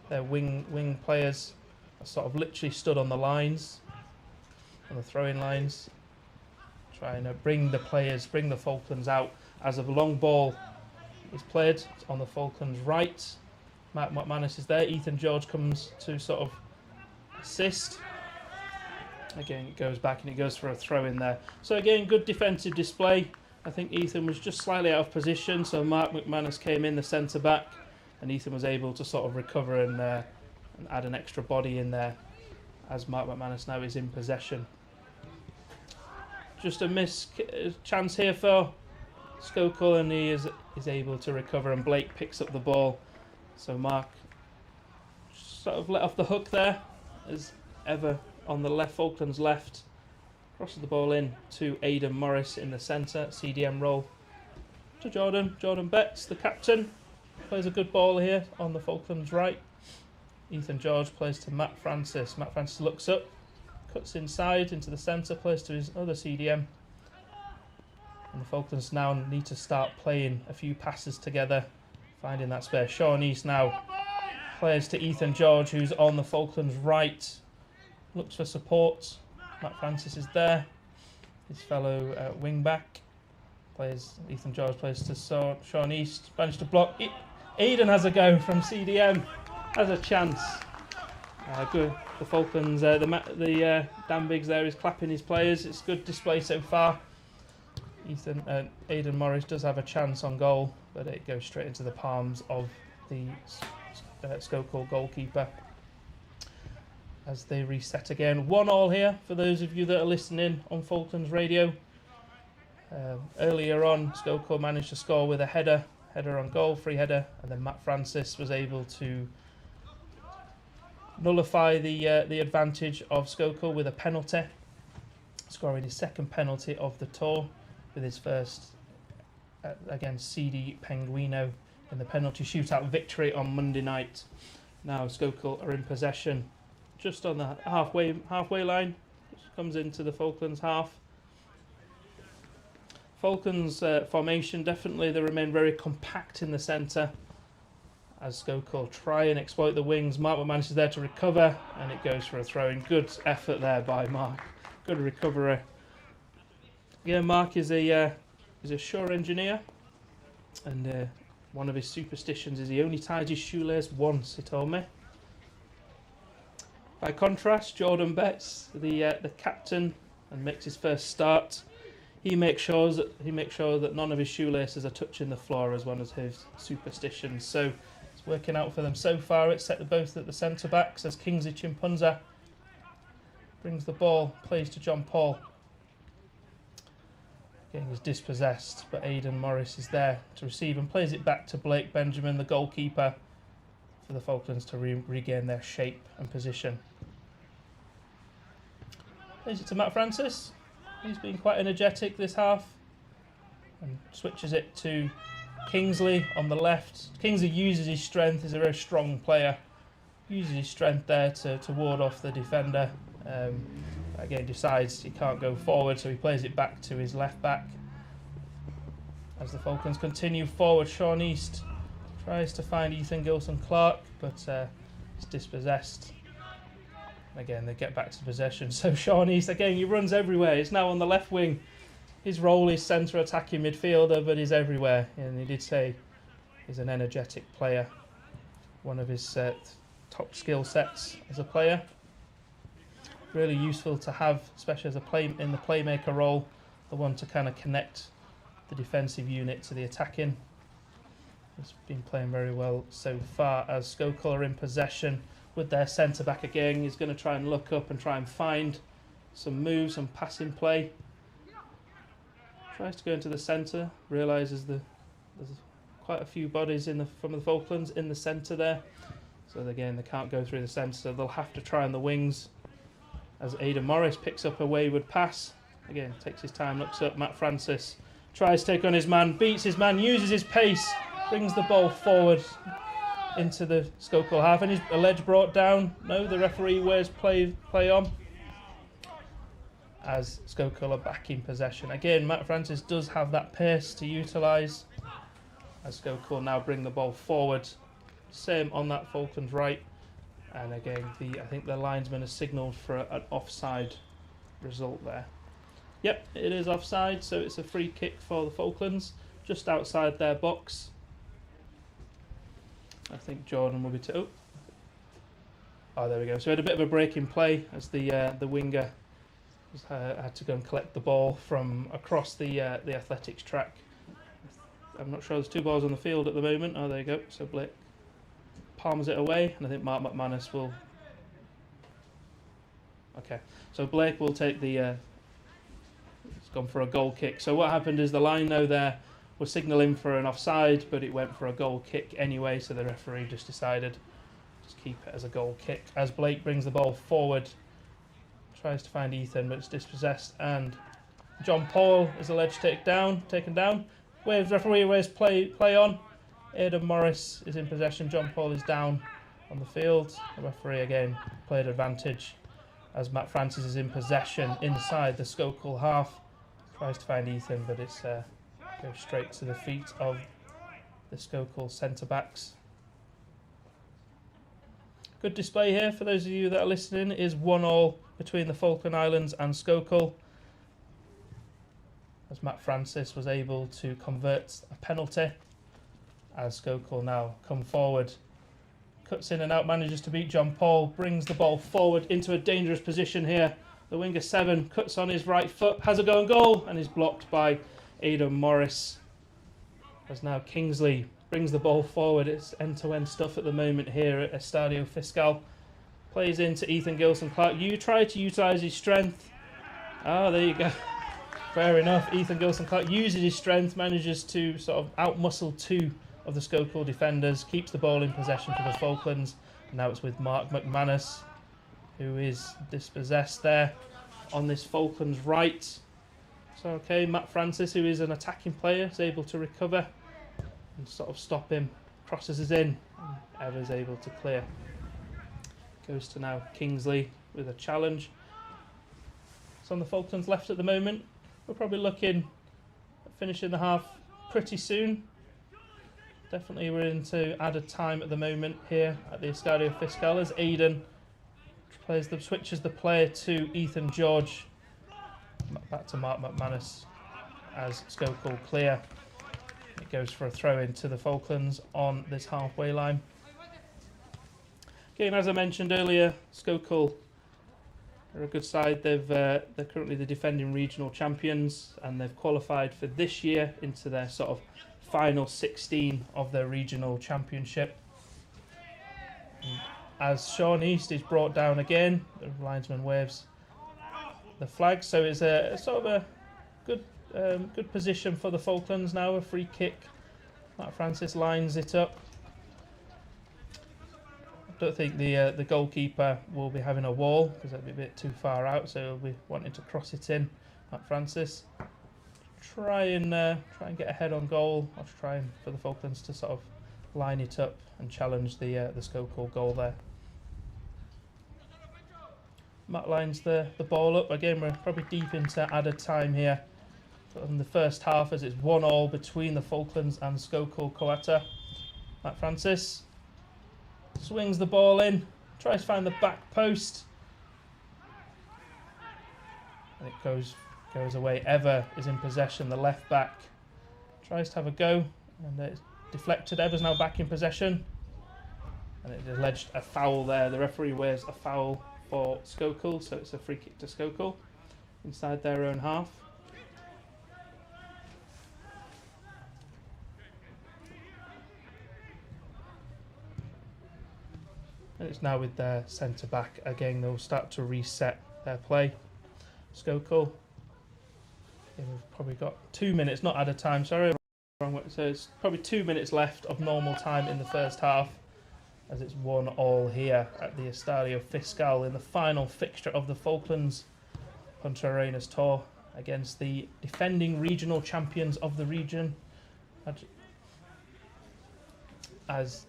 their wing players are sort of literally stood on the lines, on the throwing lines, trying to bring the Falklands out. As a long ball is played on the Falklands right, Matt McManus is there. Ethan George comes to sort of assist. Again, it goes back and it goes for a throw in there. So again, good defensive display. I think Ethan was just slightly out of position, so Mark McManus came in, the centre back, and Ethan was able to sort of recover and add an extra body in there, as Mark McManus now is in possession. Just a chance here for Sokol, and he is able to recover, and Blake picks up the ball. So Mark sort of let off the hook there, as ever on the left, Falklands left. Crosses the ball in to Aidan Morris in the centre, CDM role. To Jordan Betts, the captain, plays a good ball here on the Falklands right. Ethan George plays to Matt Francis. Matt Francis looks up, cuts inside into the centre, plays to his other CDM. And the Falklands now need to start playing a few passes together, finding that space. Sean East now plays to Ethan George, who's on the Falklands right. Looks for support. Matt Francis is there. His fellow wing back Ethan George plays to Sean East. Managed to block. Aidan has a go from CDM. Has a chance. Good. The Falklands. Dan Biggs there is clapping his players. It's good display so far. Aidan Morris does have a chance on goal, but it goes straight into the palms of the Sokol goalkeeper. As they reset again. 1-1 here for those of you that are listening on Falklands Radio. Earlier on, Sokol managed to score with a header on goal, free header, and then Matt Francis was able to nullify the advantage of Sokol with a penalty, scoring his second penalty of the tour, with his first against CD Penguino in the penalty shootout victory on Monday night. Now Sokol are in possession, just on the halfway line, which comes into the Falklands half. Falklands formation, definitely they remain very compact in the centre, as Sokol try and exploit the wings. Mark manages there to recover, and it goes for a throw-in. Good effort there by Mark. Good recovery. Yeah, Mark is a sure engineer, and One of his superstitions is he only ties his shoelace once, he told me. By contrast, Jordan Betts, the captain, and makes his first start. He makes sure that none of his shoelaces are touching the floor as one of his superstitions. So it's working out for them so far. It's set both at the centre backs as Kingsley Chimpunza brings the ball, plays to John Paul. Again, he's dispossessed, but Aidan Morris is there to receive and plays it back to Blake Benjamin, the goalkeeper, for the Falklands to regain their shape and position. Plays it to Matt Francis. He's been quite energetic this half and switches it to Kingsley on the left. Kingsley uses his strength. He's a very strong player. Uses his strength there to ward off the defender. Again, decides he can't go forward, so he plays it back to his left back. As the Falklands continue forward, Sean East tries to find Ethan Gilson-Clark, but he's dispossessed. Again, they get back to possession. So Sean East, again, he runs everywhere. He's now on the left wing. His role is centre attacking midfielder, but he's everywhere. And he did say he's an energetic player. One of his top skill sets as a player. Really useful to have, especially as in the playmaker role, the one to kind of connect the defensive unit to the attacking. He's been playing very well so far as Sokol are in possession with their centre back again. He's going to try and look up and try and find some moves, some passing play. Tries to go into the centre, realises there's quite a few bodies from the Falklands in the centre there. So again, they can't go through the centre, so they'll have to try on the wings. As Aidan Morris picks up a wayward pass. Again, takes his time, looks up. Matt Francis tries to take on his man, beats his man, uses his pace, brings the ball forward into the Sokol half, and is a ledge brought down. No, the referee wears play on. As Sokol are back in possession. Again, Matt Francis does have that pace to utilise. As Sokol now bring the ball forward. Same on that Falklands right. And again, I think the linesman has signalled for an offside result there. Yep, it is offside, so it's a free kick for the Falklands, just outside their box. I think Jordan will be oh, there we go. So we had a bit of a break in play as the winger had to go and collect the ball from across the athletics track. I'm not sure there's two balls on the field at the moment. Oh, there you go. So Blake palms it away, and I think Mark McManus will. Okay, so Blake will take the. It's gone for a goal kick. So what happened is the line now there was signalling for an offside, but it went for a goal kick anyway. So the referee just decided to keep it as a goal kick. As Blake brings the ball forward, tries to find Ethan, but it's dispossessed, and John Paul is alleged taken down. Waves referee waves play on. Aidan Morris is in possession. John Paul is down on the field. The referee again played advantage as Matt Francis is in possession inside the Sokol half. Tries to find Ethan, but it's goes straight to the feet of the Sokol centre backs. Good display here for those of you that are listening. It is 1-1 between the Falkland Islands and Sokol, as Matt Francis was able to convert a penalty. As Sokol now come forward, cuts in and out, manages to beat John Paul, brings the ball forward into a dangerous position here. The winger 7 cuts on his right foot, has a go and goal, and is blocked by Aidan Morris. As now Kingsley brings the ball forward. It's end-to-end stuff at the moment here at Estadio Fiscal. Plays into Ethan Gilson-Clark. You try to utilise his strength. Oh, there you go. Fair enough. Ethan Gilson-Clark uses his strength, manages to sort of outmuscle two of the Sokol defenders, keeps the ball in possession for the Falklands. And now it's with Mark McManus, who is dispossessed there on this Falklands right. So, okay, Matt Francis, who is an attacking player, is able to recover and sort of stop him. Crosses us in, and Ever's able to clear. Goes to now Kingsley with a challenge. It's on the Falklands left at the moment. We're probably looking at finishing the half pretty soon. Definitely we're into added time at the moment here at the Estadio Fiscal as Aidan switches the play to Ethan George. Back to Mark McManus as Sokol clear. It goes for a throw into the Falklands on this halfway line. Again, as I mentioned earlier, Sokol are a good side. They're currently the defending regional champions, and they've qualified for this year into their sort of final 16 of their regional championship. And as Sean East is brought down again, the linesman waves the flag, so it's a sort of a good position for the Falklands now. A free kick. Matt Francis lines it up. I don't think the goalkeeper will be having a wall because that'd be a bit too far out, so he'll be wanting to cross it in. Matt Francis try and get ahead on goal. I'll try for the Falklands to sort of line it up and challenge the Sokol goal there. Matt lines the ball up. Again, we're probably deep into added time here in the first half, as it's 1-1 between the Falklands and Sokol Croata. Matt Francis swings the ball in, tries to find the back post, and it goes away. Ever is in possession. The left back tries to have a go, and it's deflected. Ever's now back in possession, and it alleged a foul there. The referee waves a foul for Sokol, so it's a free kick to Sokol inside their own half. And it's now with their centre back. Again, they'll start to reset their play. Sokol. Yeah, we've probably got 2 minutes, not added time, sorry. So it's probably 2 minutes left of normal time in the first half, as it's 1-1 here at the Estadio Fiscal in the final fixture of the Falklands Punta Arenas tour against the defending regional champions of the region. As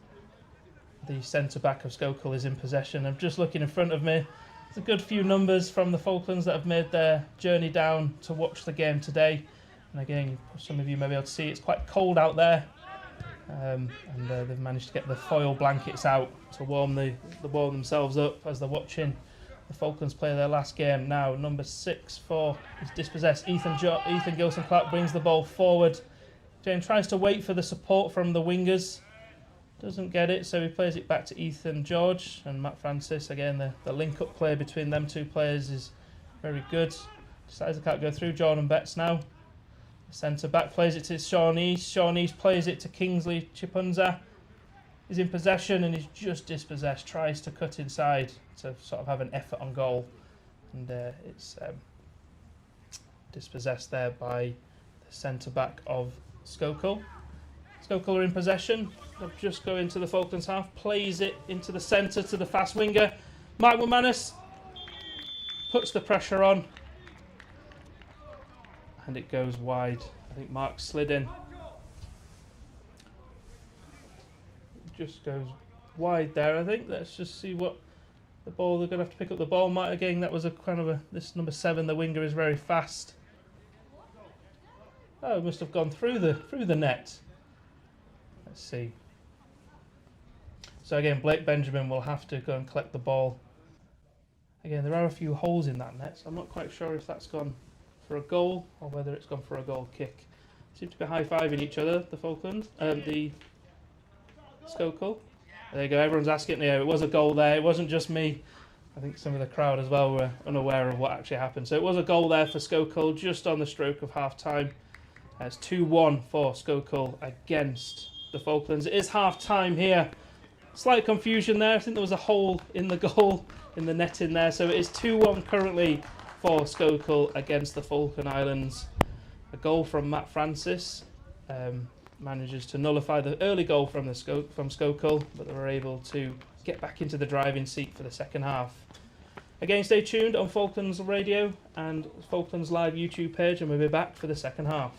the centre-back of Sokol is in possession. I'm just looking in front of me. There's a good few numbers from the Falklands that have made their journey down to watch the game today. And again, some of you may be able to see it's quite cold out there. And they've managed to get the foil blankets out to warm themselves up as they're watching the Falklands play their last game. Now, number 6 is dispossessed. Ethan Gilson-Clark brings the ball forward. James tries to wait for the support from the wingers. Doesn't get it, so he plays it back to Ethan George and Matt Francis. Again, the link-up play between them two players is very good. Decides they can't go through. Jordan Betts now. Centre-back plays it to Sean East. Sean East plays it to Kingsley Chipunza. He's in possession and he's just dispossessed. Tries to cut inside to sort of have an effort on goal. And it's dispossessed there by the centre-back of Sokol. Sokol are in possession. They'll just go into the Falklands half. Plays it into the centre to the fast winger. Mike Wilmanis puts the pressure on. And it goes wide. I think Mark slid in. Just goes wide there, I think. Let's just see what the ball. They're going to have to pick up the ball. Again, that was a kind of this number 7. The winger is very fast. Oh, it must have gone through the net. Let's see. So again, Blake Benjamin will have to go and collect the ball. Again, there are a few holes in that net, so I'm not quite sure if that's gone for a goal or whether it's gone for a goal kick. Seem to be high-fiving each other, the Falklands, the Sokol. There you go, everyone's asking. Yeah, it was a goal there. It wasn't just me. I think some of the crowd as well were unaware of what actually happened. So it was a goal there for Sokol just on the stroke of half-time. It's 2-1 for Sokol against the Falklands. It is half-time here. Slight confusion there. I think there was a hole in the goal, in the net in there. So it is 2-1 currently for Sokol against the Falkland Islands. A goal from Matt Francis manages to nullify the early goal from Sokol, but they were able to get back into the driving seat for the second half. Again, stay tuned on Falklands Radio and Falklands Live YouTube page, and we'll be back for the second half.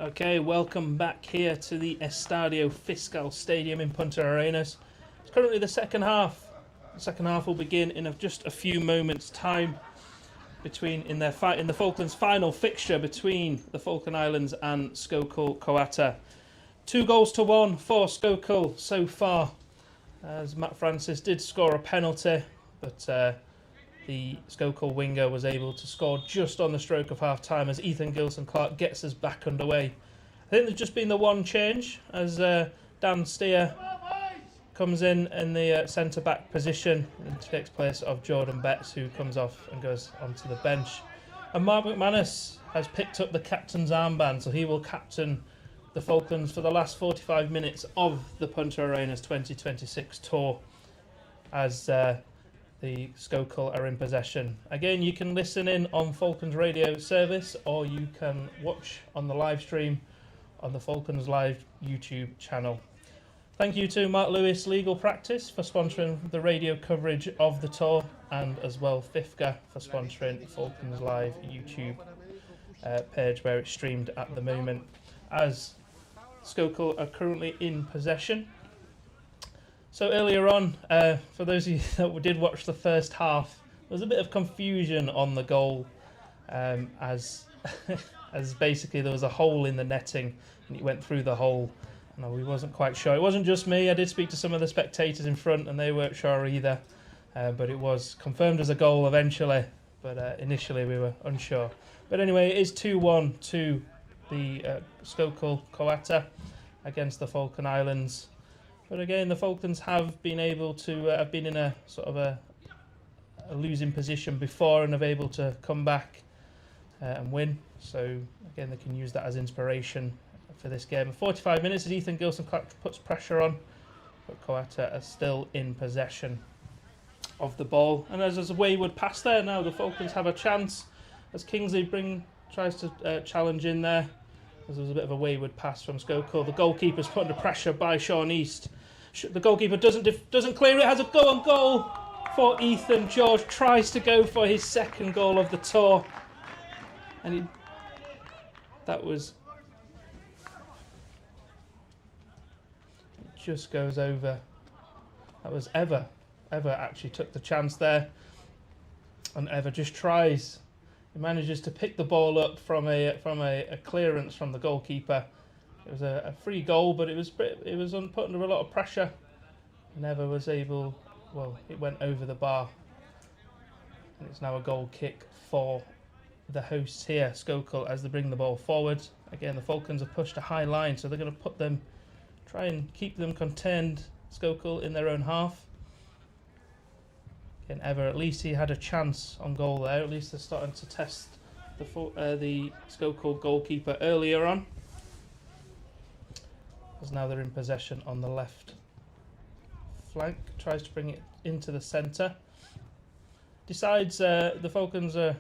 Okay, welcome back here to the Estadio Fiscal Stadium in Punta Arenas. It's currently the second half. The second half will begin in just a few moments' time in the Falklands final fixture between the Falkland Islands and Sokol, Croata. 2-1 for Sokol so far, as Matt Francis did score a penalty, but the Sokol winger was able to score just on the stroke of half time as Ethan Gilson-Clark gets us back underway. I think there's just been the one change as Dan Steer comes in the centre back position and takes place of Jordan Betts, who comes off and goes onto the bench. And Mark McManus has picked up the captain's armband, so he will captain the Falklands for the last 45 minutes of the Punta Arenas 2026 tour as the Sokol are in possession. Again, you can listen in on Falklands Radio service, or you can watch on the live stream on the Falklands Live YouTube channel. Thank you to Mark Lewis Legal Practice for sponsoring the radio coverage of the tour, and as well FIFCA for sponsoring the Falklands Live YouTube page where it's streamed at the moment, as Sokol are currently in possession. So earlier on, for those of you that did watch the first half, there was a bit of confusion on the goal, as as basically there was a hole in the netting and it went through the hole. No, we wasn't quite sure. It wasn't just me. I did speak to some of the spectators in front and they weren't sure either, but it was confirmed as a goal eventually, but initially we were unsure. But anyway, it is 2-1 to the Sokol Croata against the Falkland Islands. But again, the Falklands have been able to have been in a sort of a losing position before and have able to come back and win. So again, they can use that as inspiration for this game. 45 minutes as Ethan Gilson-Clark puts pressure on, but Croata are still in possession of the ball. And as there's a wayward pass there now, the Falklands have a chance as Kingsley tries to challenge in there. There's a bit of a wayward pass from Sokol. The goalkeeper's put under pressure by Sean East. The goalkeeper doesn't clear it. Has a go on goal for Ethan. George tries to go for his second goal of the tour, and it just goes over. That was Eva. Eva actually took the chance there, and Eva just tries. He manages to pick the ball up from a clearance from the goalkeeper. It was a free goal, but it was put under a lot of pressure. Never was able. Well, it went over the bar, and it's now a goal kick for the hosts here, Sokol, as they bring the ball forward. Again, the Falklands have pushed a high line, so they're going to try and keep them contained, Sokol, in their own half. Again, Ever, at least he had a chance on goal there. At least they're starting to test the Sokol goalkeeper earlier on, as now they're in possession on the left flank. Tries to bring it into the centre. Decides the Falklands are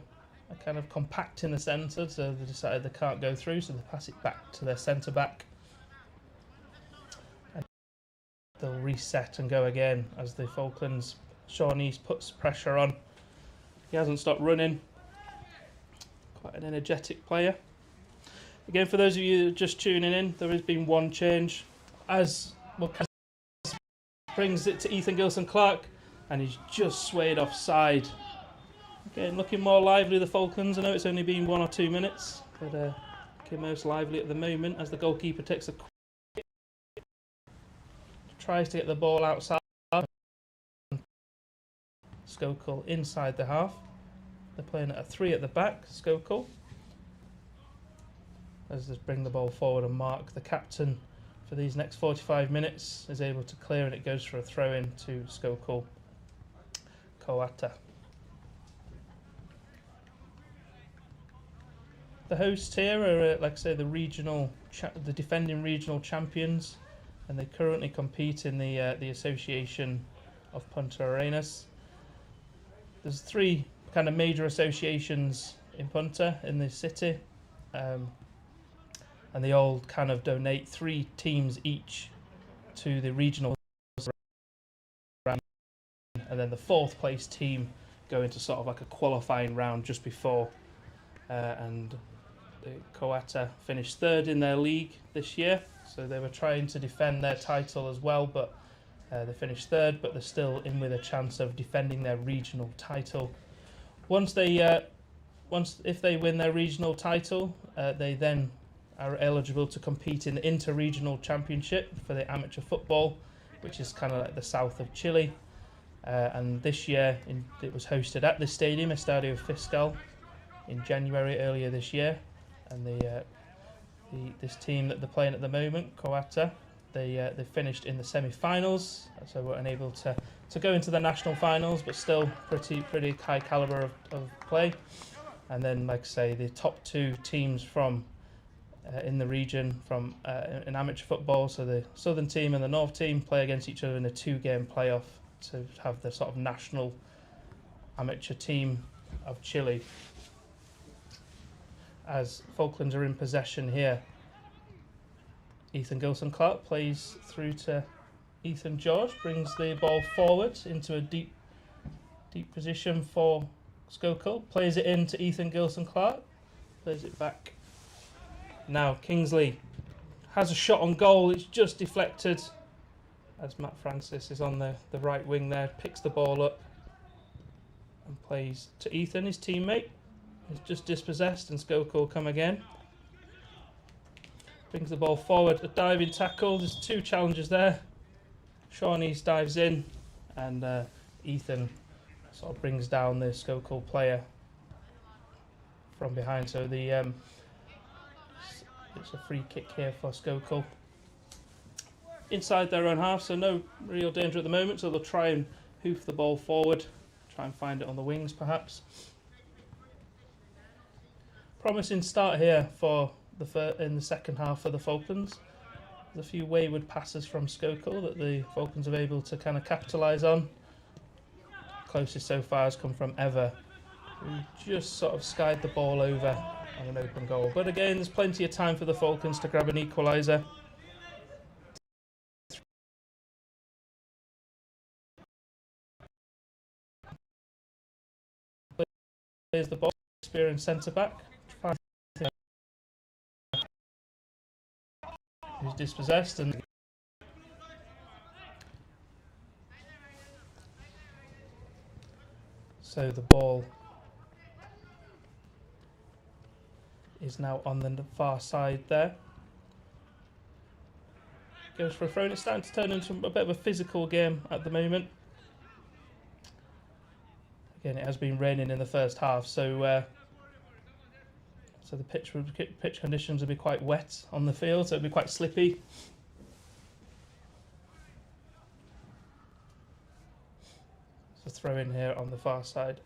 kind of compact in the centre, so they decided they can't go through, so they pass it back to their centre back. And they'll reset and go again as the Falklands, Sean East puts pressure on. He hasn't stopped running. Quite an energetic player. Again, for those of you just tuning in, there has been one change as brings it to Ethan Gilson-Clark, and he's just swayed offside. Again, looking more lively, the Falklands. I know it's only been 1 or 2 minutes, but looking most lively at the moment as the goalkeeper takes a quick, tries to get the ball outside. Sokol inside the half. They're playing at a 3 at the back, Sokol. As they bring the ball forward, and Mark, the captain for these next 45 minutes, is able to clear, and it goes for a throw-in to Sokol Croata. The hosts here are, like I say, the defending regional champions, and they currently compete in the Association of Punta Arenas. There's 3 kind of major associations in Punta, in the city, and they all kind of donate 3 teams each to the regional, and then the 4th place team go into sort of like a qualifying round just before, and Croata finished third in their league this year, so they were trying to defend their title as well, but they finished third, but they're still in with a chance of defending their regional title. If they win their regional title, they then are eligible to compete in the inter-regional championship for the amateur football, which is kind of like the south of Chile. And this year it was hosted at this stadium, Estadio Fiscal, in January earlier this year. And this team that they're playing at the moment, Croata, they finished in the semi-finals, so were unable to go into the national finals, but still pretty high caliber of play. And then, like I say, the top two teams from in the region from in amateur football, so the southern team and the north team play against each other in a 2-game playoff to have the sort of national amateur team of Chile. As Falklands are in possession here, Ethan Gilson-Clark plays through to Ethan George, brings the ball forward into a deep position for Sokol, plays it in to Ethan Gilson-Clark, plays it back. Now Kingsley has a shot on goal, it's just deflected as Matt Francis is on the right wing there, picks the ball up and plays to Ethan, his teammate. He's just dispossessed and Sokol come again. Brings the ball forward, a diving tackle, there's 2 challenges there. Shawnees dives in and Ethan sort of brings down the Sokol player from behind. So it's a free kick here for Sokol. Inside their own half, so no real danger at the moment, so they'll try and hoof the ball forward, try and find it on the wings perhaps. Promising start here for in the second half for the Falklands. There's a few wayward passes from Sokol that the Falklands are able to kind of capitalise on. Closest so far has come from Eva, who just sort of skied the ball over on an open goal. But again, there's plenty of time for the Falklands to grab an equaliser. Plays the ball, experienced centre back, who's dispossessed, and so the ball is now on the far side there. Goes for a throw, and it's starting to turn into a bit of a physical game at the moment. Again, it has been raining in the first half, so the pitch conditions will be quite wet on the field, so it'll be quite slippy. So throw in here on the far side.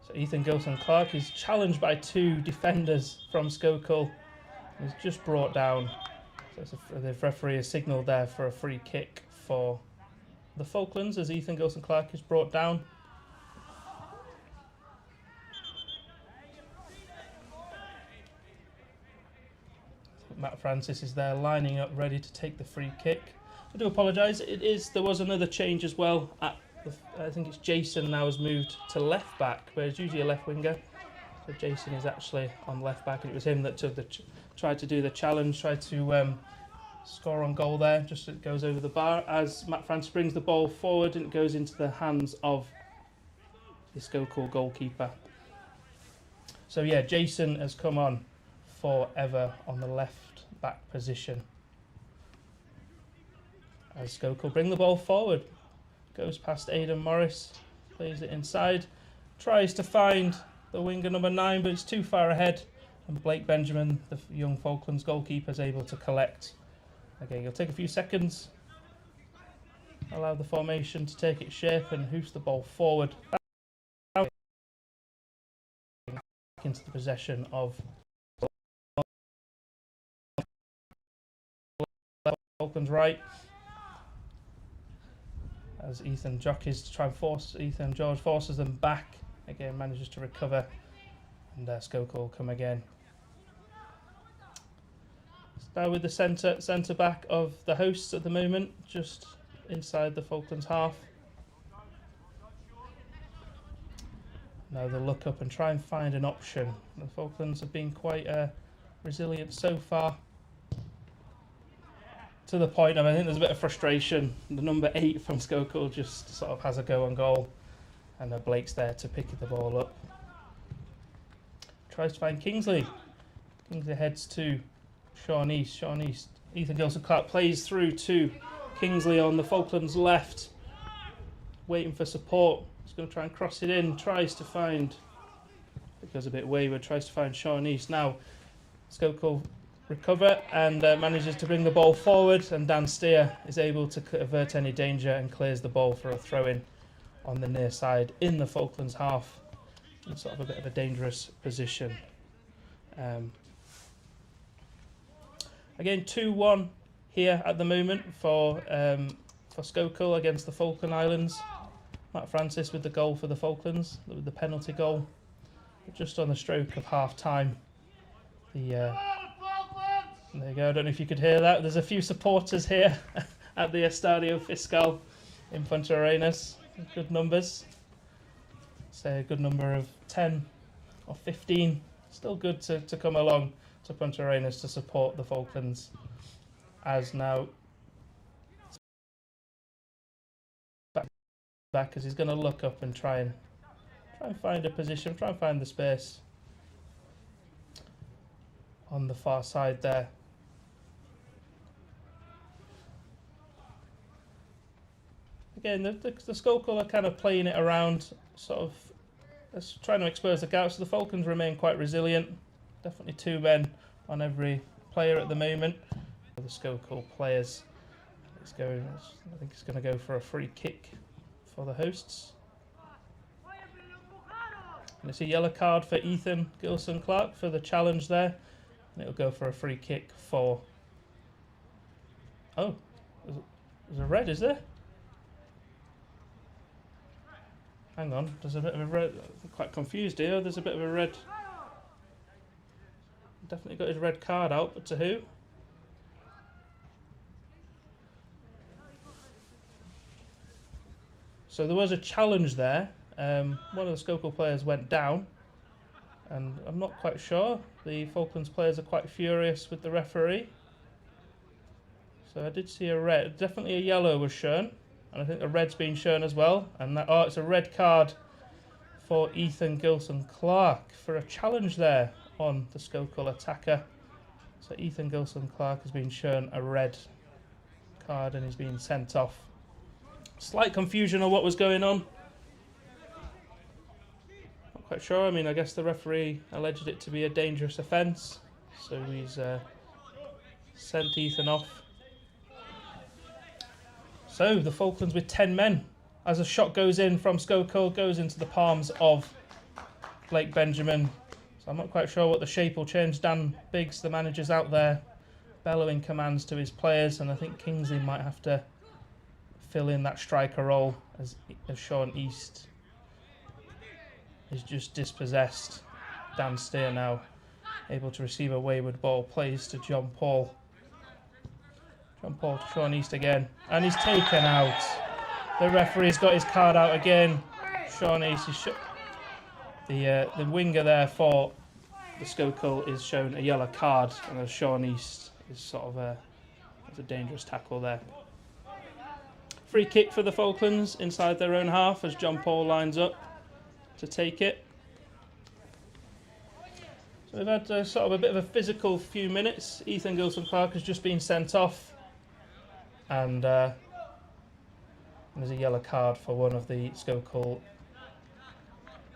So Ethan Gilson-Clark is challenged by 2 defenders from Sokol. He's just brought down. So the referee has signalled there for a free kick for the Falklands as Ethan Gilson-Clark is brought down. Matt Francis is there lining up ready to take the free kick. I do apologise, there was another change as well. I think it's Jason now has moved to left back, where it's usually a left winger. So Jason is actually on left back, and it was him that tried to do the challenge, tried to score on goal there. Just it goes over the bar as Matt Francis brings the ball forward and it goes into the hands of the Sokol goalkeeper. So yeah, Jason has come on for Eva on the left back position. As Sokol bring the ball forward, goes past Aidan Morris, plays it inside, tries to find the winger number 9, but it's too far ahead, and Blake Benjamin, the young Falklands goalkeeper, is able to collect. Okay, he'll take a few seconds, allow the formation to take its shape, and hoofs the ball forward back into the possession of Falklands right. As Ethan jockeys to try and force, Ethan George forces them back, again manages to recover, and Sokol will come again. Now with the centre back of the hosts at the moment, just inside the Falklands half. Now they'll look up and try and find an option. The Falklands have been quite resilient so far. To the point of, I think there's a bit of frustration. The number 8 from Sokol just sort of has a go on goal. And Blake's there to pick the ball up. Tries to find Kingsley. Kingsley heads to Sean East. Sean East. Ethan Gilson-Clark plays through to Kingsley on the Falklands left. Waiting for support. He's going to try and cross it in. Tries to find... It goes a bit wayward. Tries to find Sean East. Now, Sokol recover and manages to bring the ball forward. And Dan Steer is able to avert any danger and clears the ball for a throw-in on the near side in the Falklands half. In sort of a bit of a dangerous position. Again, 2-1 here at the moment for Sokol against the Falkland Islands. Matt Francis with the goal for the Falklands, with the penalty goal. Just on the stroke of half time. There you go, I don't know if you could hear that. There's a few supporters here at the Estadio Fiscal in Punta Arenas. Good numbers. Say a good number of 10 or 15. Still good to come along to Punta Arenas to support the Falklands. As now back as he's going to look up and try and find a position, try and find the space on the far side there. Again, the Sokol are kind of playing it around, sort of trying to expose the gaps. So the Falklands remain quite resilient. Definitely 2 men on every player at the moment. The Sokol players, I think it's going to go for a free kick for the hosts. And it's a yellow card for Ethan Gilson-Clark for the challenge there. And it'll go for a free kick for... Oh, there's a red, is there? Hang on, there's a bit of a red. I'm quite confused here. There's a bit of a red. Definitely got his red card out, but to who? So there was a challenge there. One of the Sokol players went down, and I'm not quite sure. The Falklands players are quite furious with the referee. So I did see a red. Definitely a yellow was shown. And I think the red's been shown as well. And it's a red card for Ethan Gilson-Clark for a challenge there on the Sokol attacker. So Ethan Gilson-Clark has been shown a red card and he's been sent off. Slight confusion on what was going on. Not quite sure. I mean, I guess the referee alleged it to be a dangerous offence. So he's sent Ethan off. So the Falklands with 10 men as a shot goes in from Sokol, goes into the palms of Blake Benjamin. So I'm not quite sure what the shape will change. Dan Biggs, the manager's out there bellowing commands to his players, and I think Kingsley might have to fill in that striker role as Sean East is just dispossessed. Dan Steer now able to receive a wayward ball, plays to John Paul. John Paul to Sean East again, and he's taken out. The referee's got his card out again. Sean East is the winger there for the Sokol is shown a yellow card, and Sean East is sort of a dangerous tackle there. Free kick for the Falklands inside their own half as John Paul lines up to take it. So we've had sort of a bit of a physical few minutes. Ethan Gilson-Clark has just been sent off. And there's a yellow card for one of the Sokol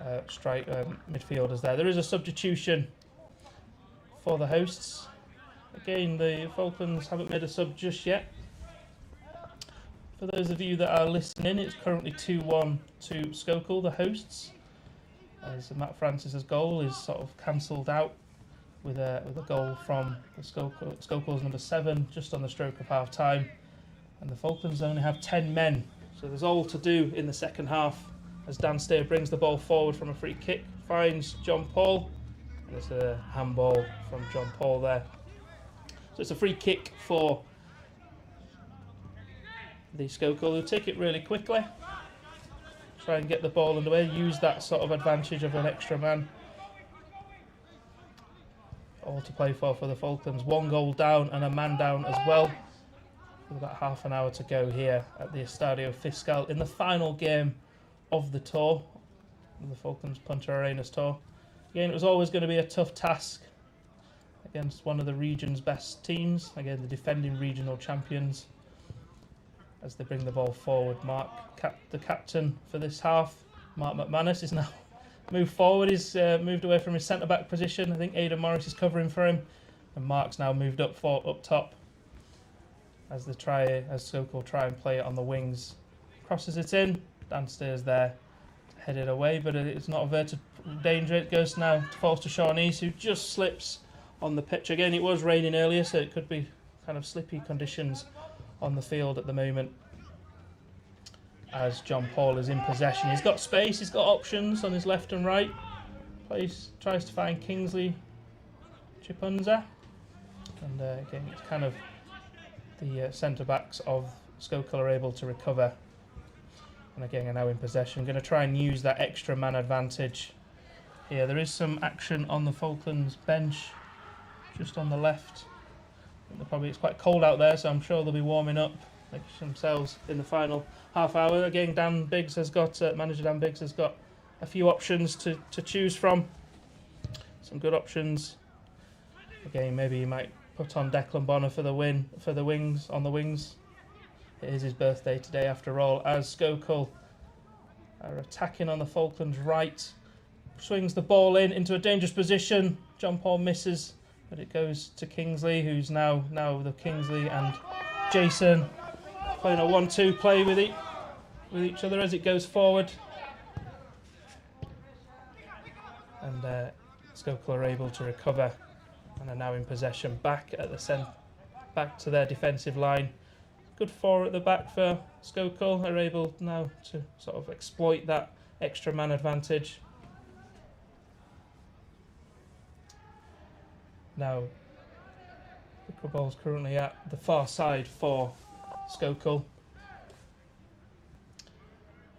midfielders there. There is a substitution for the hosts. Again, the Falklands haven't made a sub just yet. For those of you that are listening, it's currently 2-1 to Sokol, the hosts, as Matt Francis's goal is sort of cancelled out with a goal from the Skokol's number 7 just on the stroke of half time. And the Falklands only have 10 men, so there's all to do in the second half as Dan Steer brings the ball forward from a free kick, finds John Paul, and it's a handball from John Paul there. So it's a free kick for the Sokol, who take it really quickly. try and get the ball underway, use that sort of advantage of an extra man. All to play for the Falklands. 1 goal down and a man down as well. With about half an hour to go here at the Estadio Fiscal in the final game of the tour, the Falklands Punta Arenas tour. Again, it was always going to be a tough task against one of the region's best teams. Again, the defending regional champions. As they bring the ball forward, the captain for this half, Mark McManus, is now moved forward. He's moved away from his centre-back position. I think Aidan Morris is covering for him. And Mark's now moved up top. As Sokol try and play it on the wings. Crosses it in. Dan stays there, headed away, but it's not averted danger. It goes now, falls to Sean East, who just slips on the pitch. Again, it was raining earlier, so it could be kind of slippy conditions on the field at the moment. As John Paul is in possession, he's got space, he's got options on his left and right. Tries to find Kingsley Chipunza, and again, it's kind of the centre backs of Sokol are able to recover, and again are now in possession. Going to try and use that extra man advantage here. There is some action on the Falklands bench, just on the left. It's quite cold out there, so I'm sure they'll be warming up themselves in the final half hour. Again, manager Dan Biggs has got a few options to choose from. Some good options. Again, maybe he might put on Declan Bonner for the wings. It is his birthday today after all, as Sokol are attacking on the Falklands right. Swings the ball into a dangerous position. John Paul misses, but it goes to Kingsley, who's now the Kingsley and Jason playing a 1-2 play with each other as it goes forward. And Sokol are able to recover and are now in possession back to their defensive line. Good 4 at the back for Sokol. Are able now to sort of exploit that extra man advantage. Now, the ball's currently at the far side for Sokol.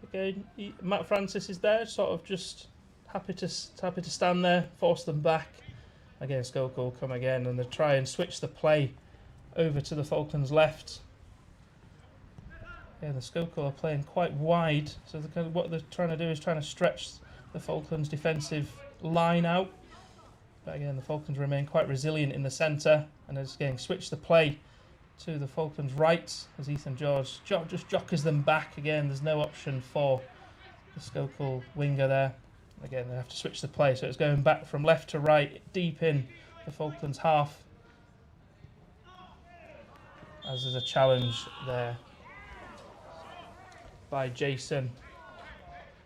Again, Matt Francis is there, sort of just happy to stand there, force them back. Again, Sokol come again, and they try and switch the play over to the Falklands left. Yeah, the Sokol are playing quite wide, so what they're trying to do is trying to stretch the Falklands defensive line out. But again, the Falklands remain quite resilient in the centre, and as again switch the play to the Falklands right as Ethan George just jockers them back. Again, there's no option for the Sokol winger there. Again, they have to switch the play, so it's going back from left to right, deep in the Falklands half. As there's a challenge there by Jason,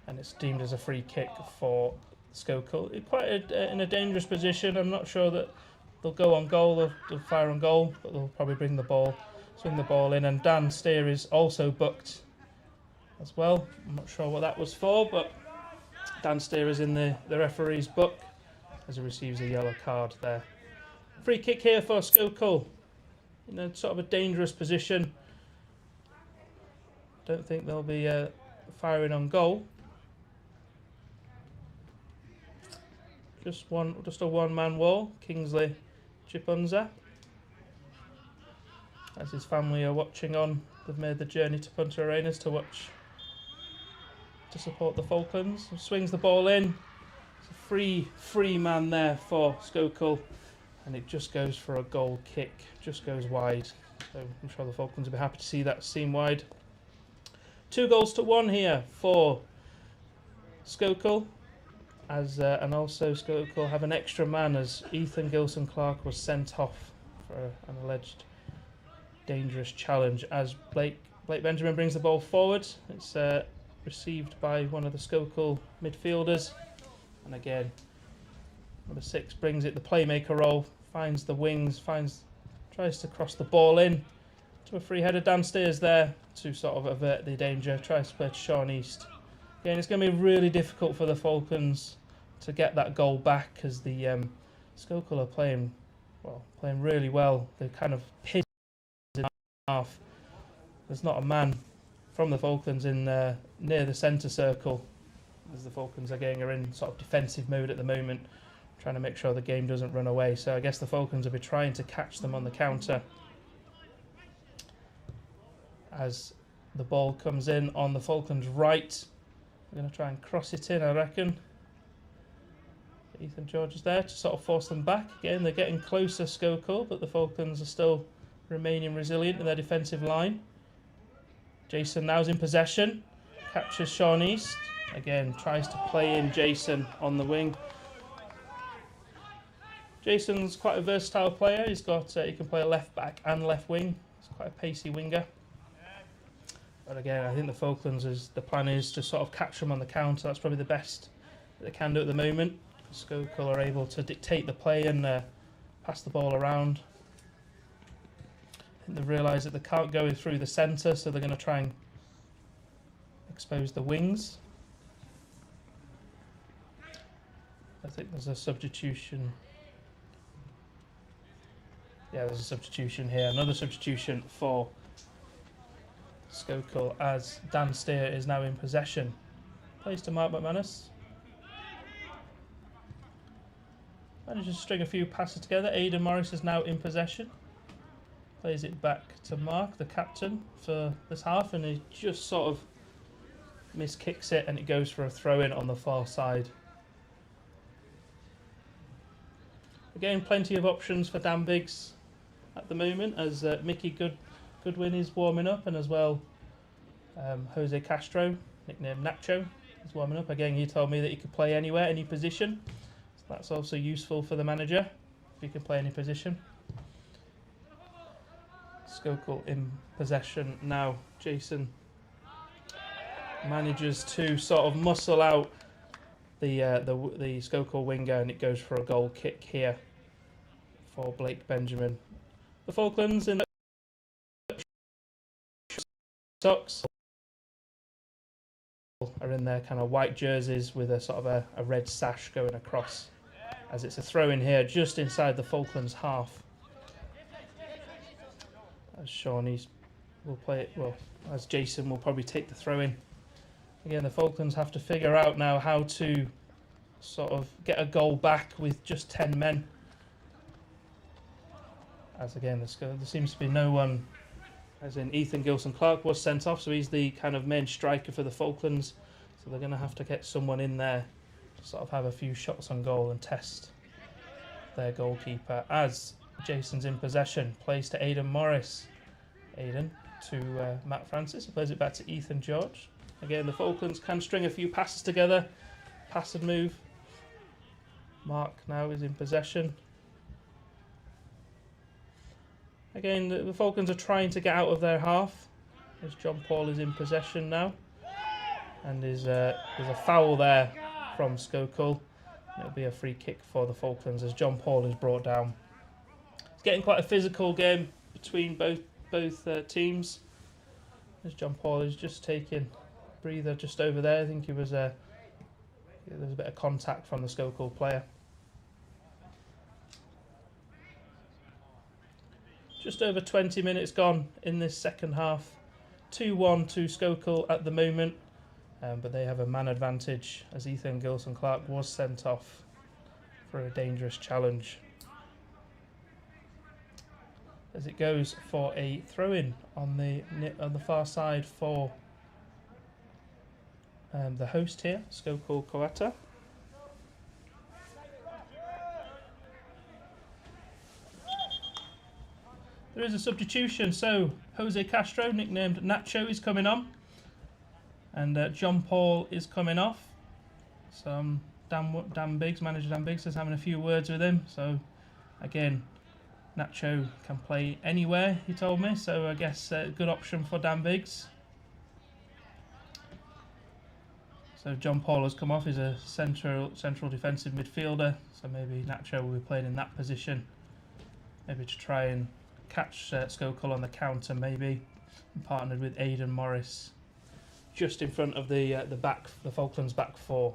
and it's deemed as a free kick for Sokol. Quite in a dangerous position. I'm not sure that they'll go on goal, they'll fire on goal, but they'll probably swing the ball in, and Dan Steer is also booked as well. I'm not sure what that was for, but Dan Steer is in the referee's book as he receives a yellow card there. Free kick here for Sokol in a sort of a dangerous position. Don't think they'll be firing on goal. Just a one-man wall. Kingsley Chipunza, as his family are watching on. They've made the journey to Punta Arenas to support the Falklands. Swings the ball in. It's a free man there for Sokol, and it just goes for a goal kick. Just goes wide. So I'm sure the Falklands will be happy to see that seam wide. 2-1 here for Sokol. And also Sokol have an extra man as Ethan Gilson Clark was sent off for an alleged dangerous challenge. As Blake Benjamin brings the ball forward, it's received by one of the Sokol midfielders, and again number 6 brings it the playmaker role, finds the wings, tries to cross the ball in to a free header. Downstairs there to sort of avert the danger, tries to play to Sean East. Again, it's going to be really difficult for the Falklands to get that goal back, because the Sokol are playing really well. They're kind of pinned in half. There's not a man from the Falklands in near the centre circle, as the Falklands again are in sort of defensive mode at the moment, trying to make sure the game doesn't run away. So I guess the Falklands will be trying to catch them on the counter as the ball comes in on the Falklands right. We're going to try and cross it in, I reckon. Ethan George is there to sort of force them back. Again, they're getting closer, Sokol, but the Falklands are still remaining resilient in their defensive line. Jason now's in possession, captures Sean East. Again, tries to play in Jason on the wing. Jason's quite a versatile player. He's got he can play a left back and left wing. He's quite a pacey winger. But again, I think the Falklands the plan is to sort of catch them on the counter. That's probably the best that they can do at the moment. Sokol are able to dictate the play and pass the ball around. I think they've realised that they can't go through the centre, so they're going to try and expose the wings. I think there's a substitution. Yeah, there's a substitution here. Another substitution for Sokol as Dan Steer is now in possession. Plays to Mark McManus. Manages to string a few passes together. Aidan Morris is now in possession. Plays it back to Mark, the captain, for this half, and he just sort of miskicks it and it goes for a throw-in on the far side. Again, plenty of options for Dan Biggs at the moment as Mickey Goodwin is warming up, and as well Jose Castro, nicknamed Nacho, is warming up. Again, he told me that he could play anywhere, any position. So that's also useful for the manager, if he can play any position. Sokol in possession now. Jason manages to sort of muscle out the Sokol winger, and it goes for a goal kick here for Blake Benjamin. The Falklands in the socks are in their kind of white jerseys with a sort of a red sash going across, as it's a throw in here just inside the Falklands half. As Shawnees will play it, well, as Jason will probably take the throw in. Again, the Falklands have to figure out now how to sort of get a goal back with just 10 men. As again, there seems to be no one, as in Ethan Gilson-Clark was sent off, so he's the kind of main striker for the Falklands. So they're going to have to get someone in there to sort of have a few shots on goal and test their goalkeeper. As Jason's in possession, plays to Aidan Morris. Aidan to Matt Francis, he plays it back to Ethan George. Again, the Falklands can string a few passes together. Pass and move. Mark now is in possession. Again, the Falklands are trying to get out of their half, as John Paul is in possession now. And there's a foul there from Sokol. It'll be a free kick for the Falklands as John Paul is brought down. It's getting quite a physical game between both teams, as John Paul is just taking a breather just over there. I think there was a bit of contact from the Sokol player. Just over 20 minutes gone in this second half. 2-1 to Sokol at the moment, but they have a man advantage as Ethan Gilson-Clark was sent off for a dangerous challenge. As it goes for a throw-in on the far side for the host here, Sokol Croata. There is a substitution, so Jose Castro, nicknamed Nacho, is coming on, and John Paul is coming off. So Dan Biggs, manager Dan Biggs, is having a few words with him. So again, Nacho can play anywhere, he told me, so I guess a good option for Dan Biggs. So John Paul has come off, he's a central defensive midfielder, so maybe Nacho will be playing in that position, maybe to try and catch Sokol on the counter, maybe, and partnered with Aidan Morris just in front of the Falklands back four.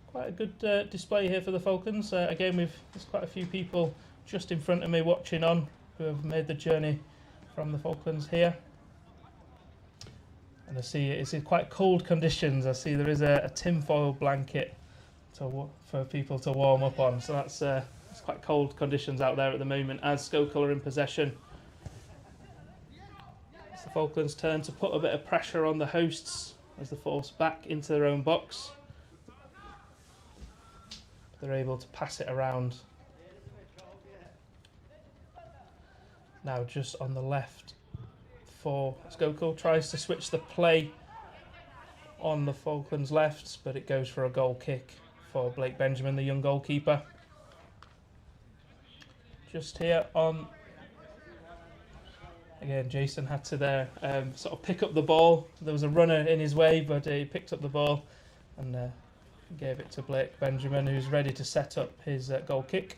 Quite a good display here for the Falklands. Again, there's quite a few people just in front of me watching on who have made the journey from the Falklands here. And I see it's in quite cold conditions. I see there is a tinfoil blanket for people to warm up on. So it's quite cold conditions out there at the moment as Sokol are in possession. It's the Falklands' turn to put a bit of pressure on the hosts as they force back into their own box. They're able to pass it around. Now just on the left for Sokol, tries to switch the play on the Falklands left, but it goes for a goal kick for Blake Benjamin, the young goalkeeper. Just here on, again, Jason had to there sort of pick up the ball. There was a runner in his way, but he picked up the ball and gave it to Blake Benjamin, who's ready to set up his goal kick.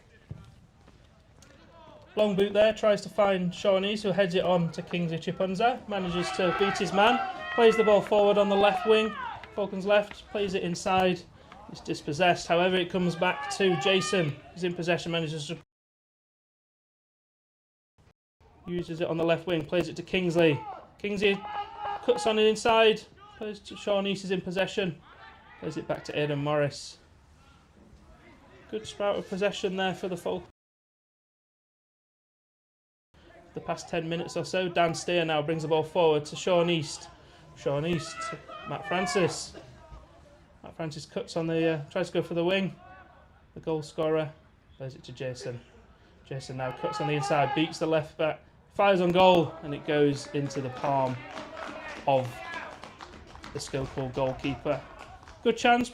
Long boot there, tries to find Shawnees, who heads it on to Kingsley Chipunza, manages to beat his man, plays the ball forward on the left wing, Falklands left, plays it inside, it's dispossessed, however it comes back to Jason, who's in possession, manages to uses it on the left wing, plays it to Kingsley, Kingsley cuts on it inside, plays to Shawnees, is in possession, plays it back to Aidan Morris. Good sprout of possession there for the Falklands. The past 10 minutes or so, Dan Steer now brings the ball forward to Sean East. Sean East to Matt Francis. Matt Francis cuts on the, tries to go for the wing. The goal scorer plays it to Jason. Jason now cuts on the inside, beats the left back, fires on goal, and it goes into the palm of the Sokol goalkeeper. Good chance.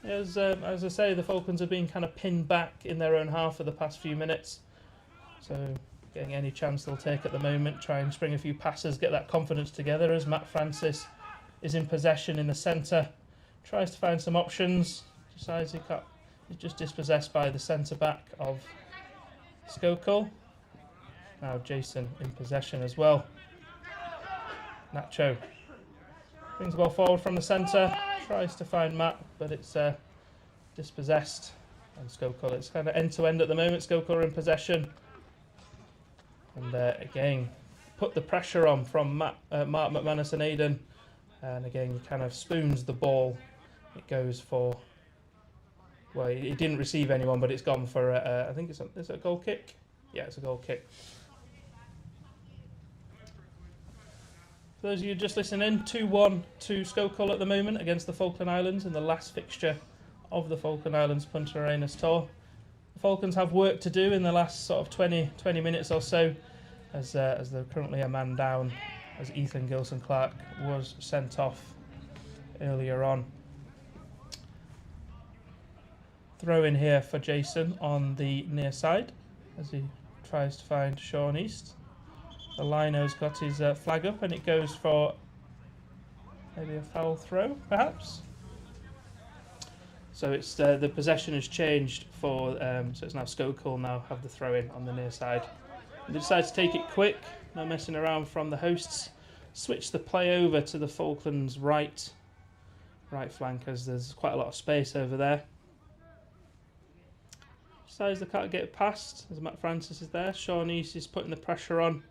As I say, the Falklands have been kind of pinned back in their own half for the past few minutes. So getting any chance they'll take at the moment, try and spring a few passes, get that confidence together as Matt Francis is in possession in the centre. Tries to find some options, decides he's just dispossessed by the centre-back of Sokol. Now Jason in possession as well. Nacho brings the ball forward from the centre, tries to find Matt, but it's dispossessed. And Sokol, it's kind of end-to-end at the moment. Sokol are in possession. And again, put the pressure on from Mark McManus and Aidan. And again, he kind of spoons the ball. It goes for, well, he didn't receive anyone, but it's gone for, I think is it a goal kick? Yeah, it's a goal kick. For those of you just listening, 2-1 to Sokol at the moment against the Falkland Islands in the last fixture of the Falkland Islands Punta Arenas tour. The Falklands have work to do in the last sort of 20 minutes or so, as they're currently a man down, as Ethan Gilson-Clark was sent off earlier on. Throw in here for Jason on the near side as he tries to find Sean East. The lino's got his flag up and it goes for maybe a foul throw, perhaps. So it's the possession has changed for, so it's now Sokol now have the throw in on the near side. And they decide to take it quick, no messing around from the hosts. Switch the play over to the Falklands right flank as there's quite a lot of space over there. Decides they can't get it past as Matt Francis is there. Sean East is putting the pressure on.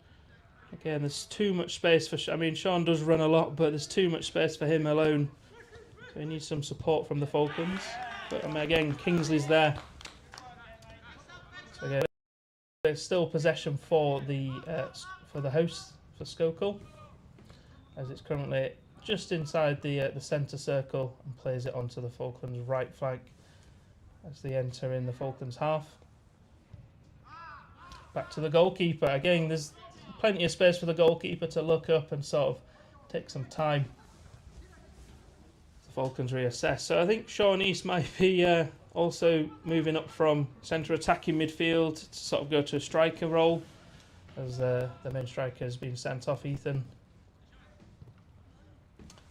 Again, there's too much space for, I mean, Sean does run a lot, but there's too much space for him alone. So he needs some support from the Falklands. But I mean, again, Kingsley's there. So yeah, there's still possession for the hosts, for Sokol, as it's currently just inside the centre circle and plays it onto the Falklands right flank as they enter in the Falklands half. Back to the goalkeeper. Again, there's plenty of space for the goalkeeper to look up and sort of take some time. The Falklands reassess. So I think Sean East might be also moving up from centre attacking midfield to sort of go to a striker role, as the main striker has been sent off, Ethan.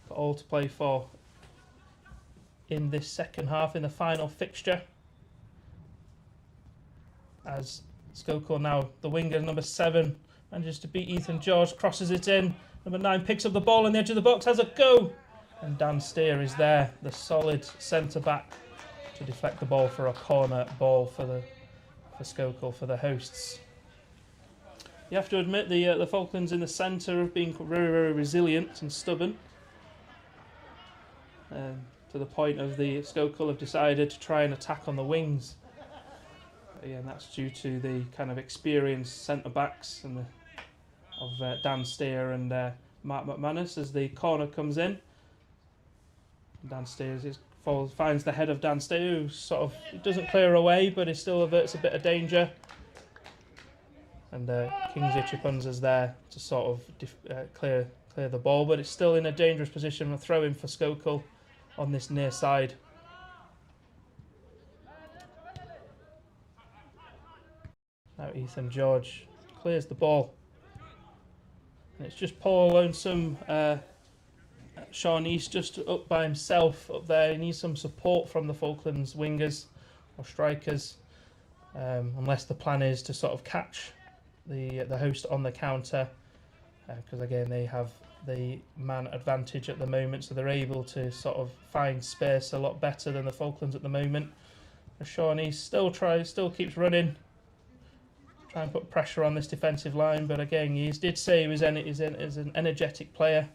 Got all to play for in this second half, in the final fixture. As Sokol now, the winger, number 7, manages to beat Ethan George, crosses it in. Number 9 picks up the ball on the edge of the box, has a go! And Dan Steer is there, the solid centre-back, to deflect the ball for a corner ball for Sokol, for the hosts. You have to admit the Falklands in the centre have been very, very resilient and stubborn. To the point of the Sokol have decided to try and attack on the wings. Again, that's due to the kind of experienced centre backs and of Dan Steer and Mark McManus as the corner comes in. Dan Steer finds the head of Dan Steer, who sort of doesn't clear away, but he still averts a bit of danger. And Kingsley Chipunz is there to sort of clear the ball, but it's still in a dangerous position. A throw in for Sokol on this near side. Now Ethan George clears the ball. And it's just poor lonesome Sean East just up by himself up there. He needs some support from the Falklands wingers or strikers, unless the plan is to sort of catch the host on the counter, because again they have the man advantage at the moment, so they're able to sort of find space a lot better than the Falklands at the moment. Sean East still keeps running, try and put pressure on this defensive line, but again he did say he was an energetic player.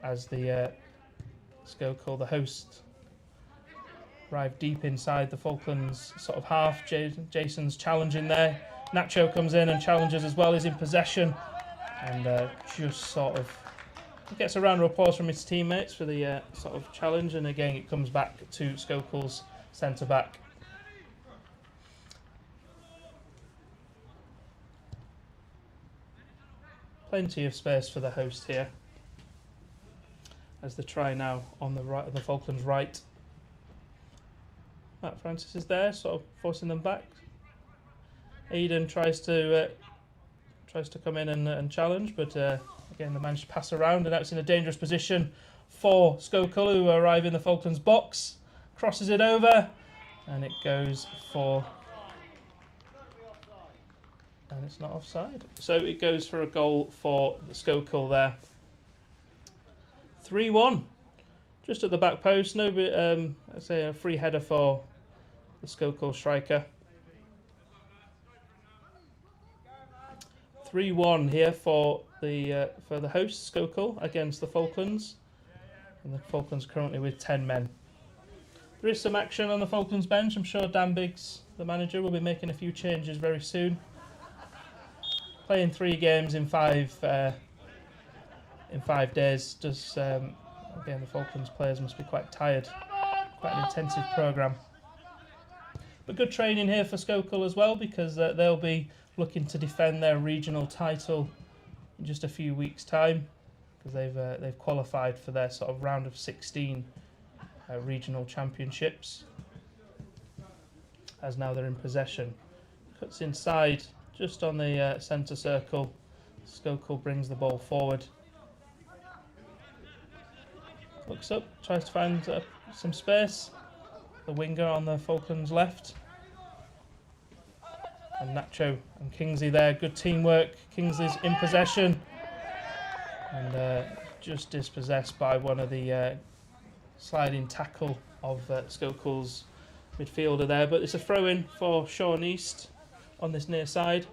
As the Sokol, the host, arrive deep inside the Falklands sort of half. Jason's challenging there. Nacho comes in and challenges as well. He's in possession and just sort of gets a round of applause from his teammates for the sort of challenge. And again, it comes back to Skokol's centre back. Plenty of space for the host here, as the try now on the right of the Falklands right. Matt Francis is there, sort of forcing them back. Eden tries to come in and challenge, but again they manage to pass around, and now it's in a dangerous position for Sokol, who arrive in the Falklands box. Crosses it over, and it goes for, and it's not offside. So it goes for a goal for the Sokol there. 3-1, just at the back post. I'd say a free header for the Sokol striker. 3-1 here for the hosts, Sokol, against the Falklands, and the Falklands currently with 10 men. There is some action on the Falklands bench. I'm sure Dan Biggs, the manager, will be making a few changes very soon. Playing 3 games in 5 days does, again, the Falklands players must be quite tired. Quite an intensive programme. But good training here for Sokol as well, because they'll be looking to defend their regional title in just a few weeks' time, because they've qualified for their sort of round of 16 regional championships. As now they're in possession. Cuts inside, just on the centre circle. Sokol brings the ball forward. Looks up, tries to find some space. The winger on the Falklands left. And Nacho and Kingsley there, good teamwork. Kingsley's in possession. And just dispossessed by one of the sliding tackle of Skokol's midfielder there. But it's a throw-in for Sean East on this near side.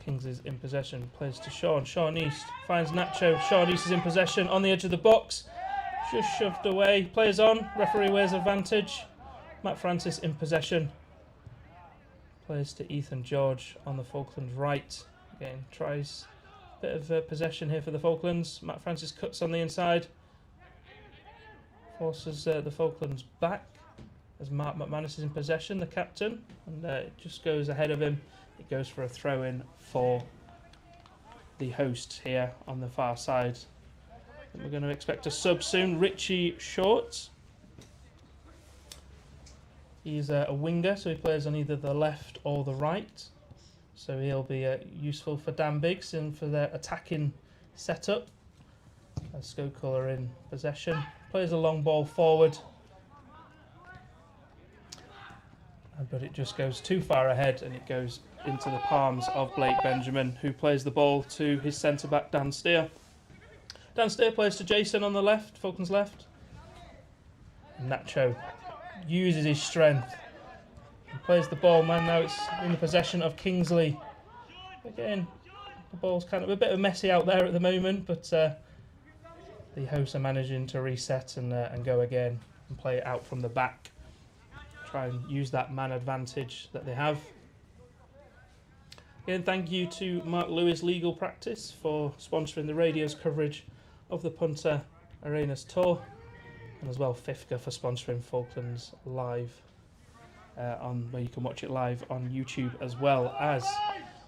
Kingsley's in possession, plays to Sean. Sean East finds Nacho. Sean East is in possession on the edge of the box. Just shoved away. Players on. Referee wears advantage. Matt Francis in possession. Plays to Ethan George on the Falklands right. Again, tries a bit of possession here for the Falklands. Matt Francis cuts on the inside. Forces the Falklands back as Mark McManus is in possession, the captain. And it just goes ahead of him. It goes for a throw-in for the hosts here on the far side. We're going to expect a sub soon. Richie Short. He's a winger, so he plays on either the left or the right. So he'll be useful for Dan Biggs and for their attacking setup. As Sokol are in possession. Plays a long ball forward. But it just goes too far ahead, and it goes into the palms of Blake Benjamin, who plays the ball to his centre-back, Dan Steer. Dan Steer plays to Jason on the left, Falklands left. Nacho uses his strength and plays the ball, man. Now it's in the possession of Kingsley. Again, the ball's kind of a bit messy out there at the moment, but the hosts are managing to reset and go again and play it out from the back. Try and use that man advantage that they have. Again, thank you to Mark Lewis Legal Practice for sponsoring the radio's coverage of the Punta Arenas tour, and as well FIFCA for sponsoring Falklands live where you can watch it live on YouTube, as well as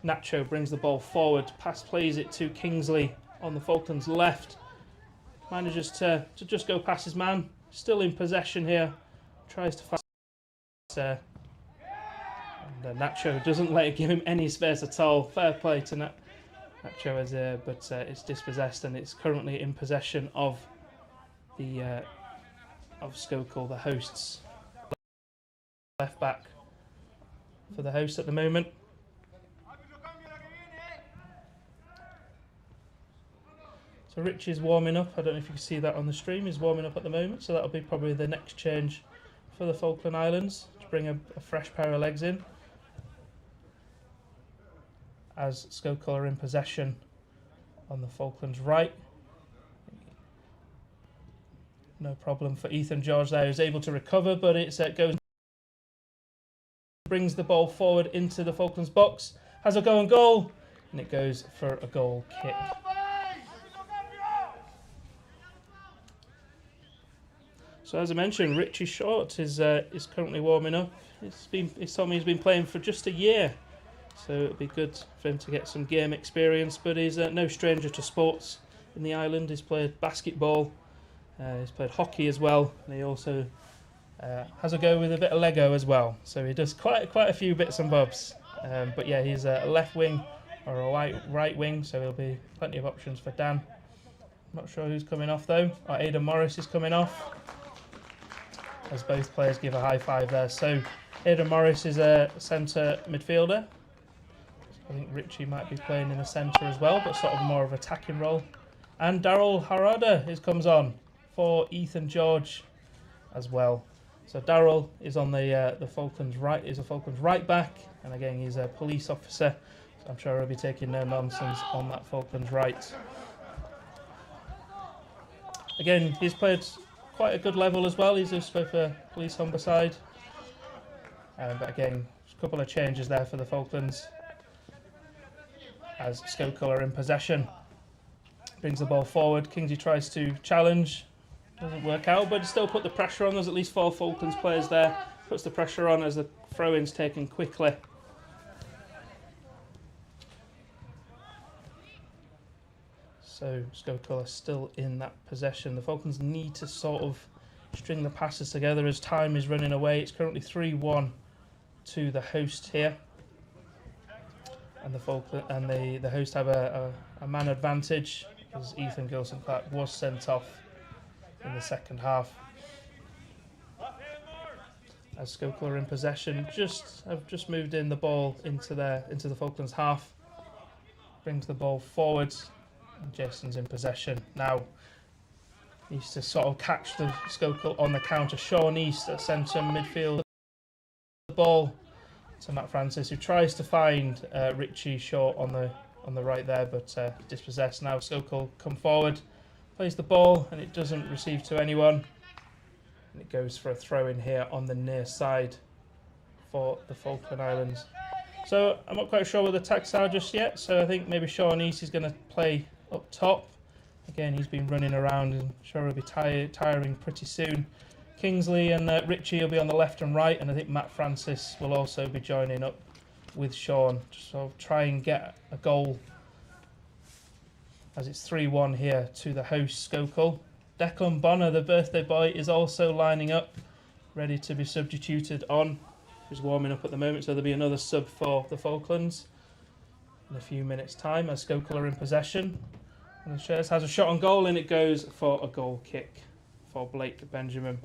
Nacho brings the ball forward, plays it to Kingsley on the Falklands left, manages to just go past his man, still in possession here, tries to find and Nacho doesn't let it give him any space at all. Fair play to Nacho, but it's dispossessed and it's currently in possession of the Sokol, the hosts. Left back for the hosts at the moment. So Rich is warming up. I don't know if you can see that on the stream. He's warming up at the moment, so that'll be probably the next change for the Falkland Islands, to bring a fresh pair of legs in, as Sokol are in possession on the Falklands right. No problem for Ethan George there, who's able to recover, but it brings the ball forward into the Falklands box, has a go and goal, and it goes for a goal kick. So as I mentioned, Richie Short is currently warming up. He's told me he's been playing for just a year, so it'll be good for him to get some game experience. But he's no stranger to sports in the island. He's played basketball, he's played hockey as well, and he also has a go with a bit of Lego as well. So he does quite a few bits and bobs. But yeah, he's a left wing or a right wing, so there'll be plenty of options for Dan. Not sure who's coming off though. Aidan Morris is coming off, as both players give a high five there. So Aidan Morris is a centre midfielder. I think Richie might be playing in the centre as well, but sort of more of an attacking role. And Daryl Harada comes on for Ethan George as well. So Daryl is on the Falklands right, is a Falklands right back, and again he's a police officer, so I'm sure he'll be taking no nonsense on that Falklands right. Again, he's played quite a good level as well. He's just both a police homicide. But again, a couple of changes there for the Falklands, as Sokol are in possession. Brings the ball forward. Kingsley tries to challenge. Doesn't work out, but still put the pressure on. There's at least 4 Falklands players there. Puts the pressure on as the throw-in's taken quickly. So Sokol are still in that possession. The Falklands need to sort of string the passes together as time is running away. It's currently 3-1 to the host here, and the host have a man advantage, because Ethan Gilson-Clark was sent off in the second half. As Sokol are in possession, have just moved in the ball into the Falklands half. Brings the ball forward, and Jason's in possession now. Needs to sort of catch the Sokol on the counter. Sean East at centre midfield. The ball to Matt Francis, who tries to find Richie Short on the right there, but dispossessed now. Sokol come forward, plays the ball, and it doesn't receive to anyone. And it goes for a throw in here on the near side for the Falkland Islands. So I'm not quite sure what the tactics are just yet. So I think maybe Sean East is going to play up top. Again, he's been running around, and I'm sure he'll be tiring pretty soon. Kingsley and Richie will be on the left and right, and I think Matt Francis will also be joining up with Sean to sort of try and get a goal, as it's 3-1 here to the host Sokol. Declan Bonner, the birthday boy, is also lining up, ready to be substituted on. He's warming up at the moment, so there'll be another sub for the Falklands in a few minutes' time, as Sokol are in possession. And the Shares has a shot on goal, and it goes for a goal kick for Blake Benjamin.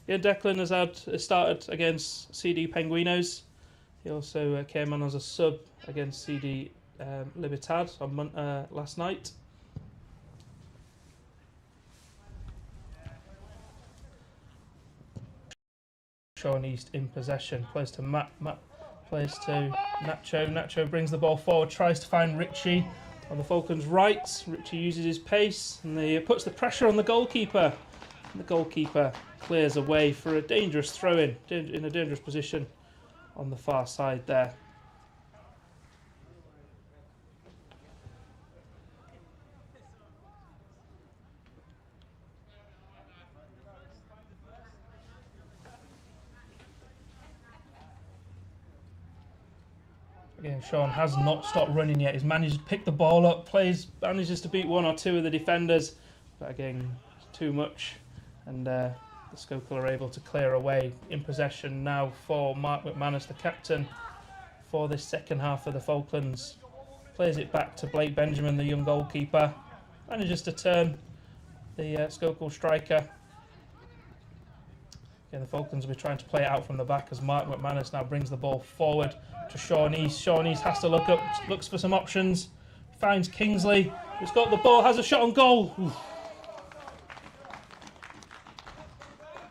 Yeah, Declan has started against CD Penguinos. He also came on as a sub against CD Libertad on last night. Sean East in possession. Plays to Matt. Matt plays to Nacho. Nacho brings the ball forward, tries to find Richie on the Falklands' right. Richie uses his pace and he puts the pressure on the goalkeeper. And the goalkeeper clears away for a dangerous throw-in, in a dangerous position on the far side there. Again, Sean has not stopped running yet. He's managed to pick the ball up, manages to beat one or two of the defenders, but again, too much. And the Sokol are able to clear away. In possession now for Mark McManus, the captain for this second half of the Falklands. Plays it back to Blake Benjamin, the young goalkeeper. Manages to turn the Sokol striker. Again, the Falklands will be trying to play it out from the back as Mark McManus now brings the ball forward to Sean East. Sean East has to look up, looks for some options. Finds Kingsley, who's got the ball, has a shot on goal. Oof.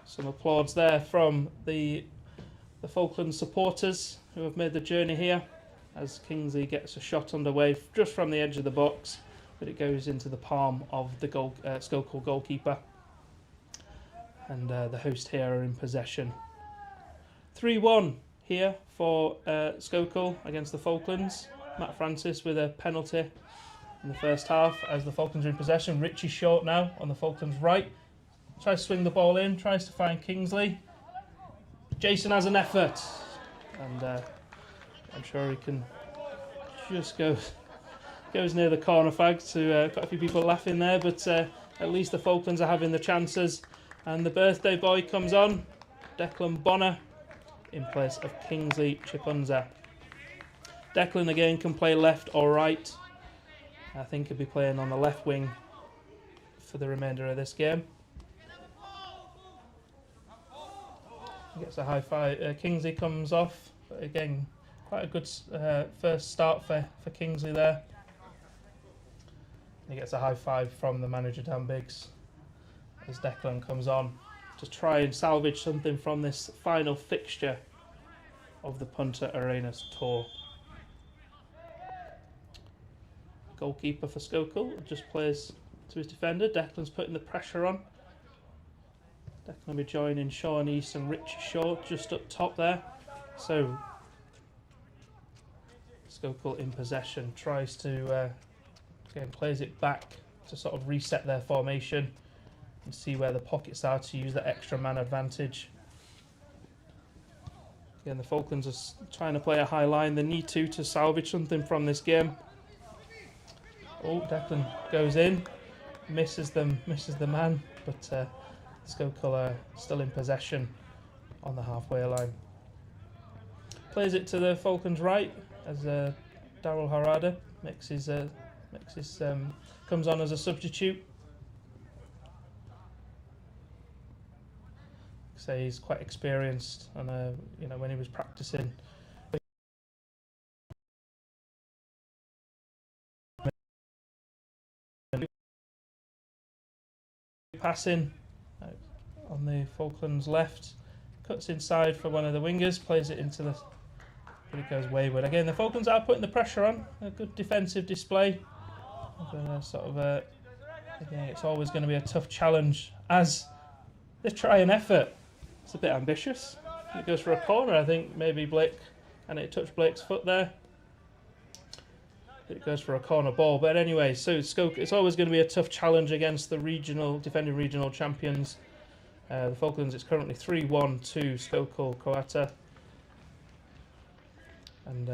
Some applause there from the Falklands supporters who have made the journey here as Kingsley gets a shot underway just from the edge of the box, but it goes into the palm of the Sokol goalkeeper. And the host here are in possession. 3-1 here for Sokol against the Falklands. Matt Francis with a penalty in the first half as the Falklands are in possession. Richie Short now on the Falklands' right. Tries to swing the ball in, tries to find Kingsley. Jason has an effort. And I'm sure he can just goes near the corner flag to quite a few people laughing there. But at least the Falklands are having the chances. And the birthday boy comes on. Declan Bonner in place of Kingsley Chipunza. Declan again can play left or right. I think he'll be playing on the left wing for the remainder of this game. He gets a high five. Kingsley comes off. But again, quite a good first start for Kingsley there. He gets a high five from the manager Dan Biggs as Declan comes on to try and salvage something from this final fixture of the Punta Arenas tour. Goalkeeper for Sokol just plays to his defender. Declan's putting the pressure on. Declan will be joining Sean East and Richie Short just up top there. So Sokol in possession, tries to again plays it back to sort of reset their formation and see where the pockets are to use that extra man advantage. Again, the Falklands are trying to play a high line. They need to salvage something from this game. Oh, Declan goes in, misses the man, but Sokol are still in possession on the halfway line. Plays it to the Falklands' right as Daryl Harada comes on as a substitute. So he's quite experienced, and when he was practicing passing on the Falklands left, cuts inside for one of the wingers, plays it into the, but it goes wayward. Again, the Falklands are putting the pressure on. A good defensive display. Again, it's always going to be a tough challenge as they try an effort. It's a bit ambitious. It goes for a corner, I think maybe Blake, and it touched Blake's foot there. It goes for a corner ball, but anyway, so it's always going to be a tough challenge against the defending regional champions. The Falklands, it's currently 3-1 to Sokol Croata, and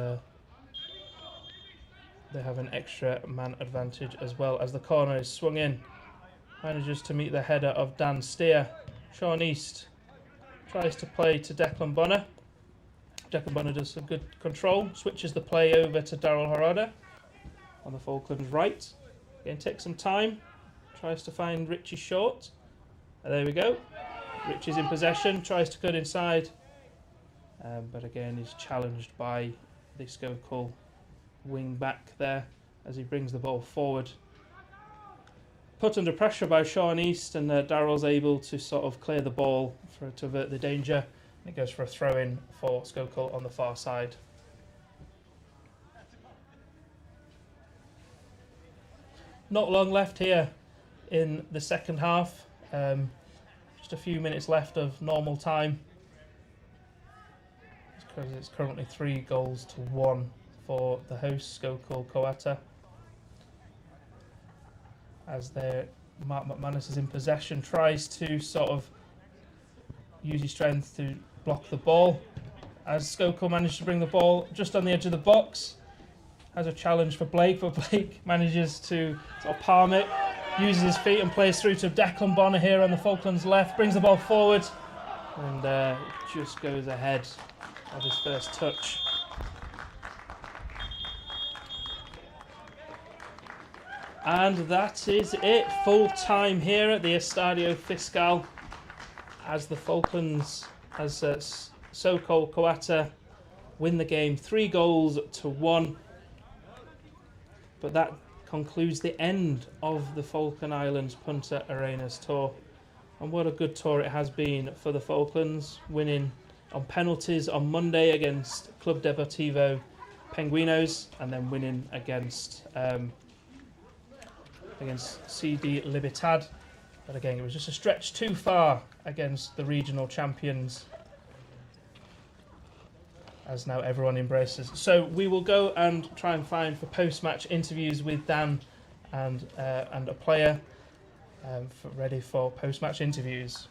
they have an extra man advantage as well as the corner is swung in. Manages to meet the header of Dan Steer. Sean East tries to play to Declan Bonner. Declan Bonner does some good control, switches the play over to Daryl Harada on the Falklands right. Again, takes some time, tries to find Richie Short. There we go. Richie's in possession, tries to cut inside, but again is challenged by the Sokol wing back there as he brings the ball forward. Put under pressure by Sean East, and Daryl's able to sort of clear the ball to avert the danger And it goes for a throw-in for Sokol on the far side. Not long left here in the second half. Just a few minutes left of normal time. Because it's currently 3-1 for the hosts, Sokol Croata. As Mark McManus is in possession, tries to sort of use his strength to block the ball. As Sokol manages to bring the ball just on the edge of the box. Has a challenge for Blake, but Blake manages to sort of palm it, uses his feet and plays through to Declan Bonner here on the Falklands left, brings the ball forward and just goes ahead of his first touch. And that is it, full time here at the Estadio Fiscal as the Falklands, as Sokol Croata win the game 3-1. But that concludes the end of the Falkland Islands Punta Arenas tour. And what a good tour it has been for the Falklands, winning on penalties on Monday against Club Deportivo Penguinos, and then winning against CD Libertad. But again, it was just a stretch too far against the regional champions, as now everyone embraces. So we will go and try and find for post-match interviews with Dan and a player ready for post-match interviews.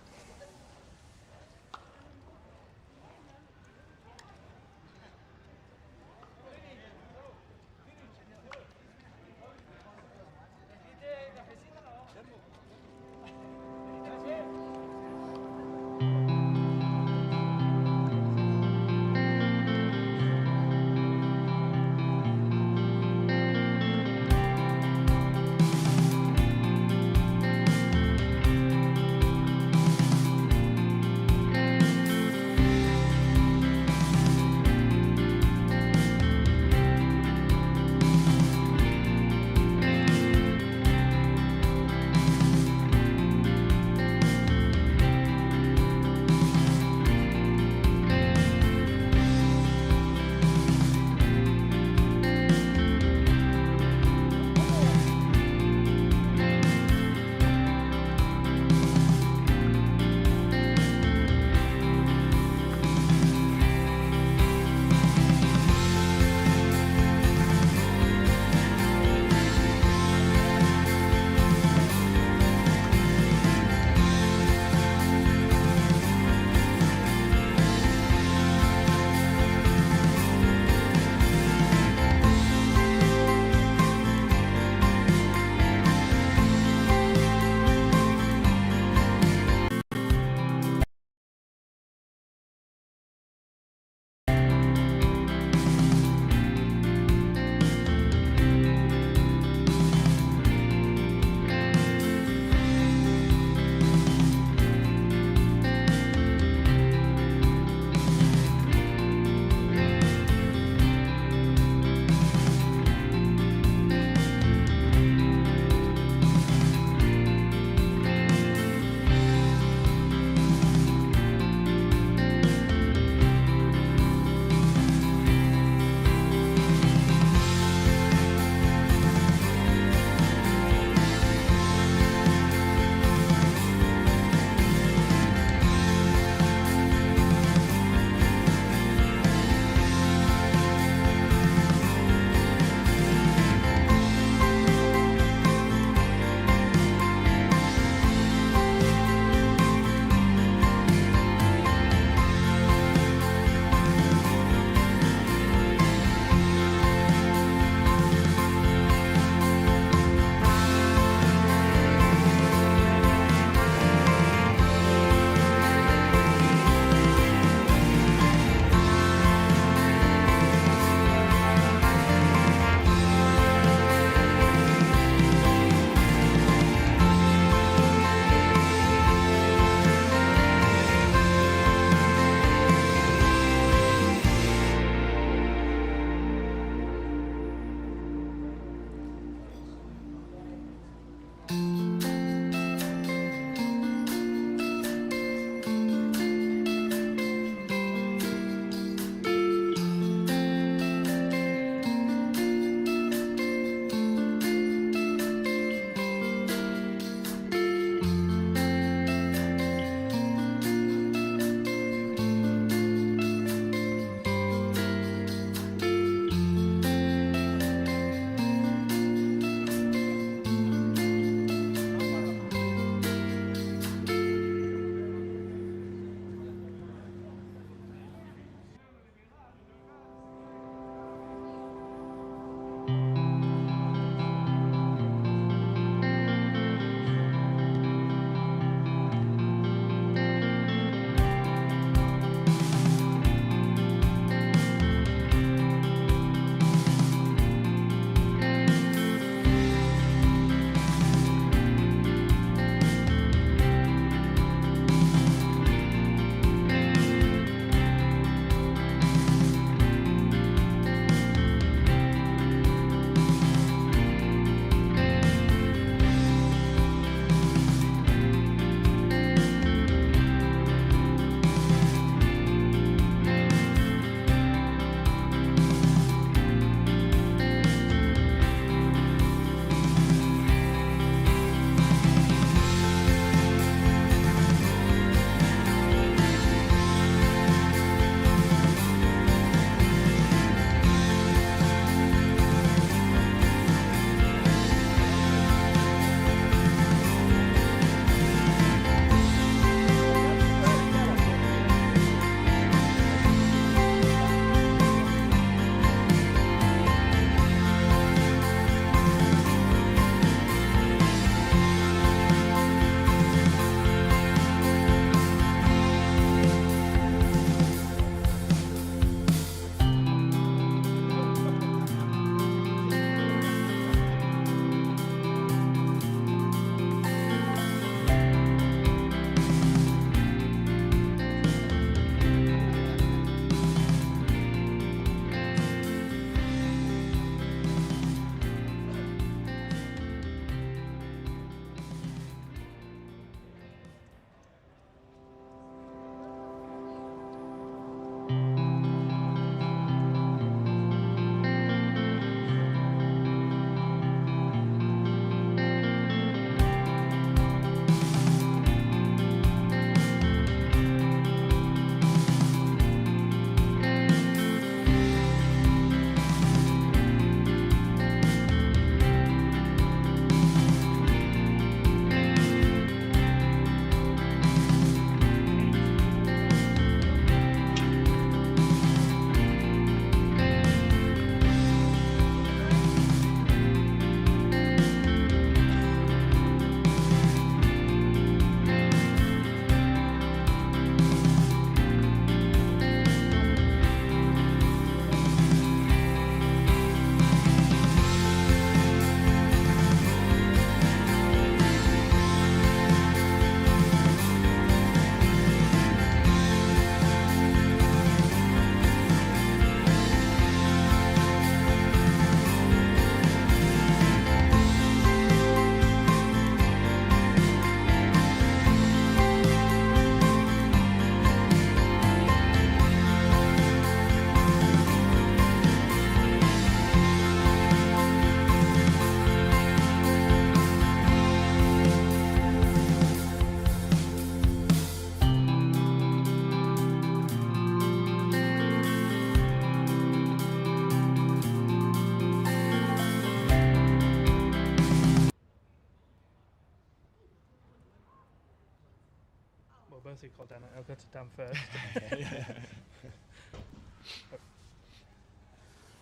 both of you call Dan. I'll go to Dan first.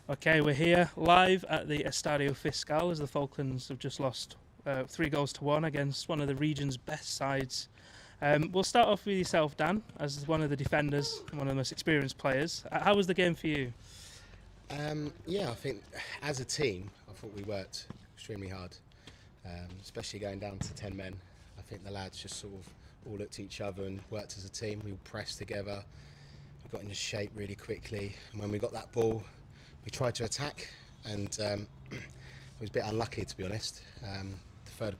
Okay, we're here live at the Estadio Fiscal as the Falklands have just lost 3-1 against one of the region's best sides. We'll start off with yourself, Dan, as one of the defenders and one of the most experienced players. How was the game for you? Yeah, I think as a team, I thought we worked extremely hard, especially going down to 10 men. I think the lads just sort of all looked at each other and worked as a team. We all pressed together, we got into shape really quickly, and when we got that ball, we tried to attack, and it was a bit unlucky, to be honest.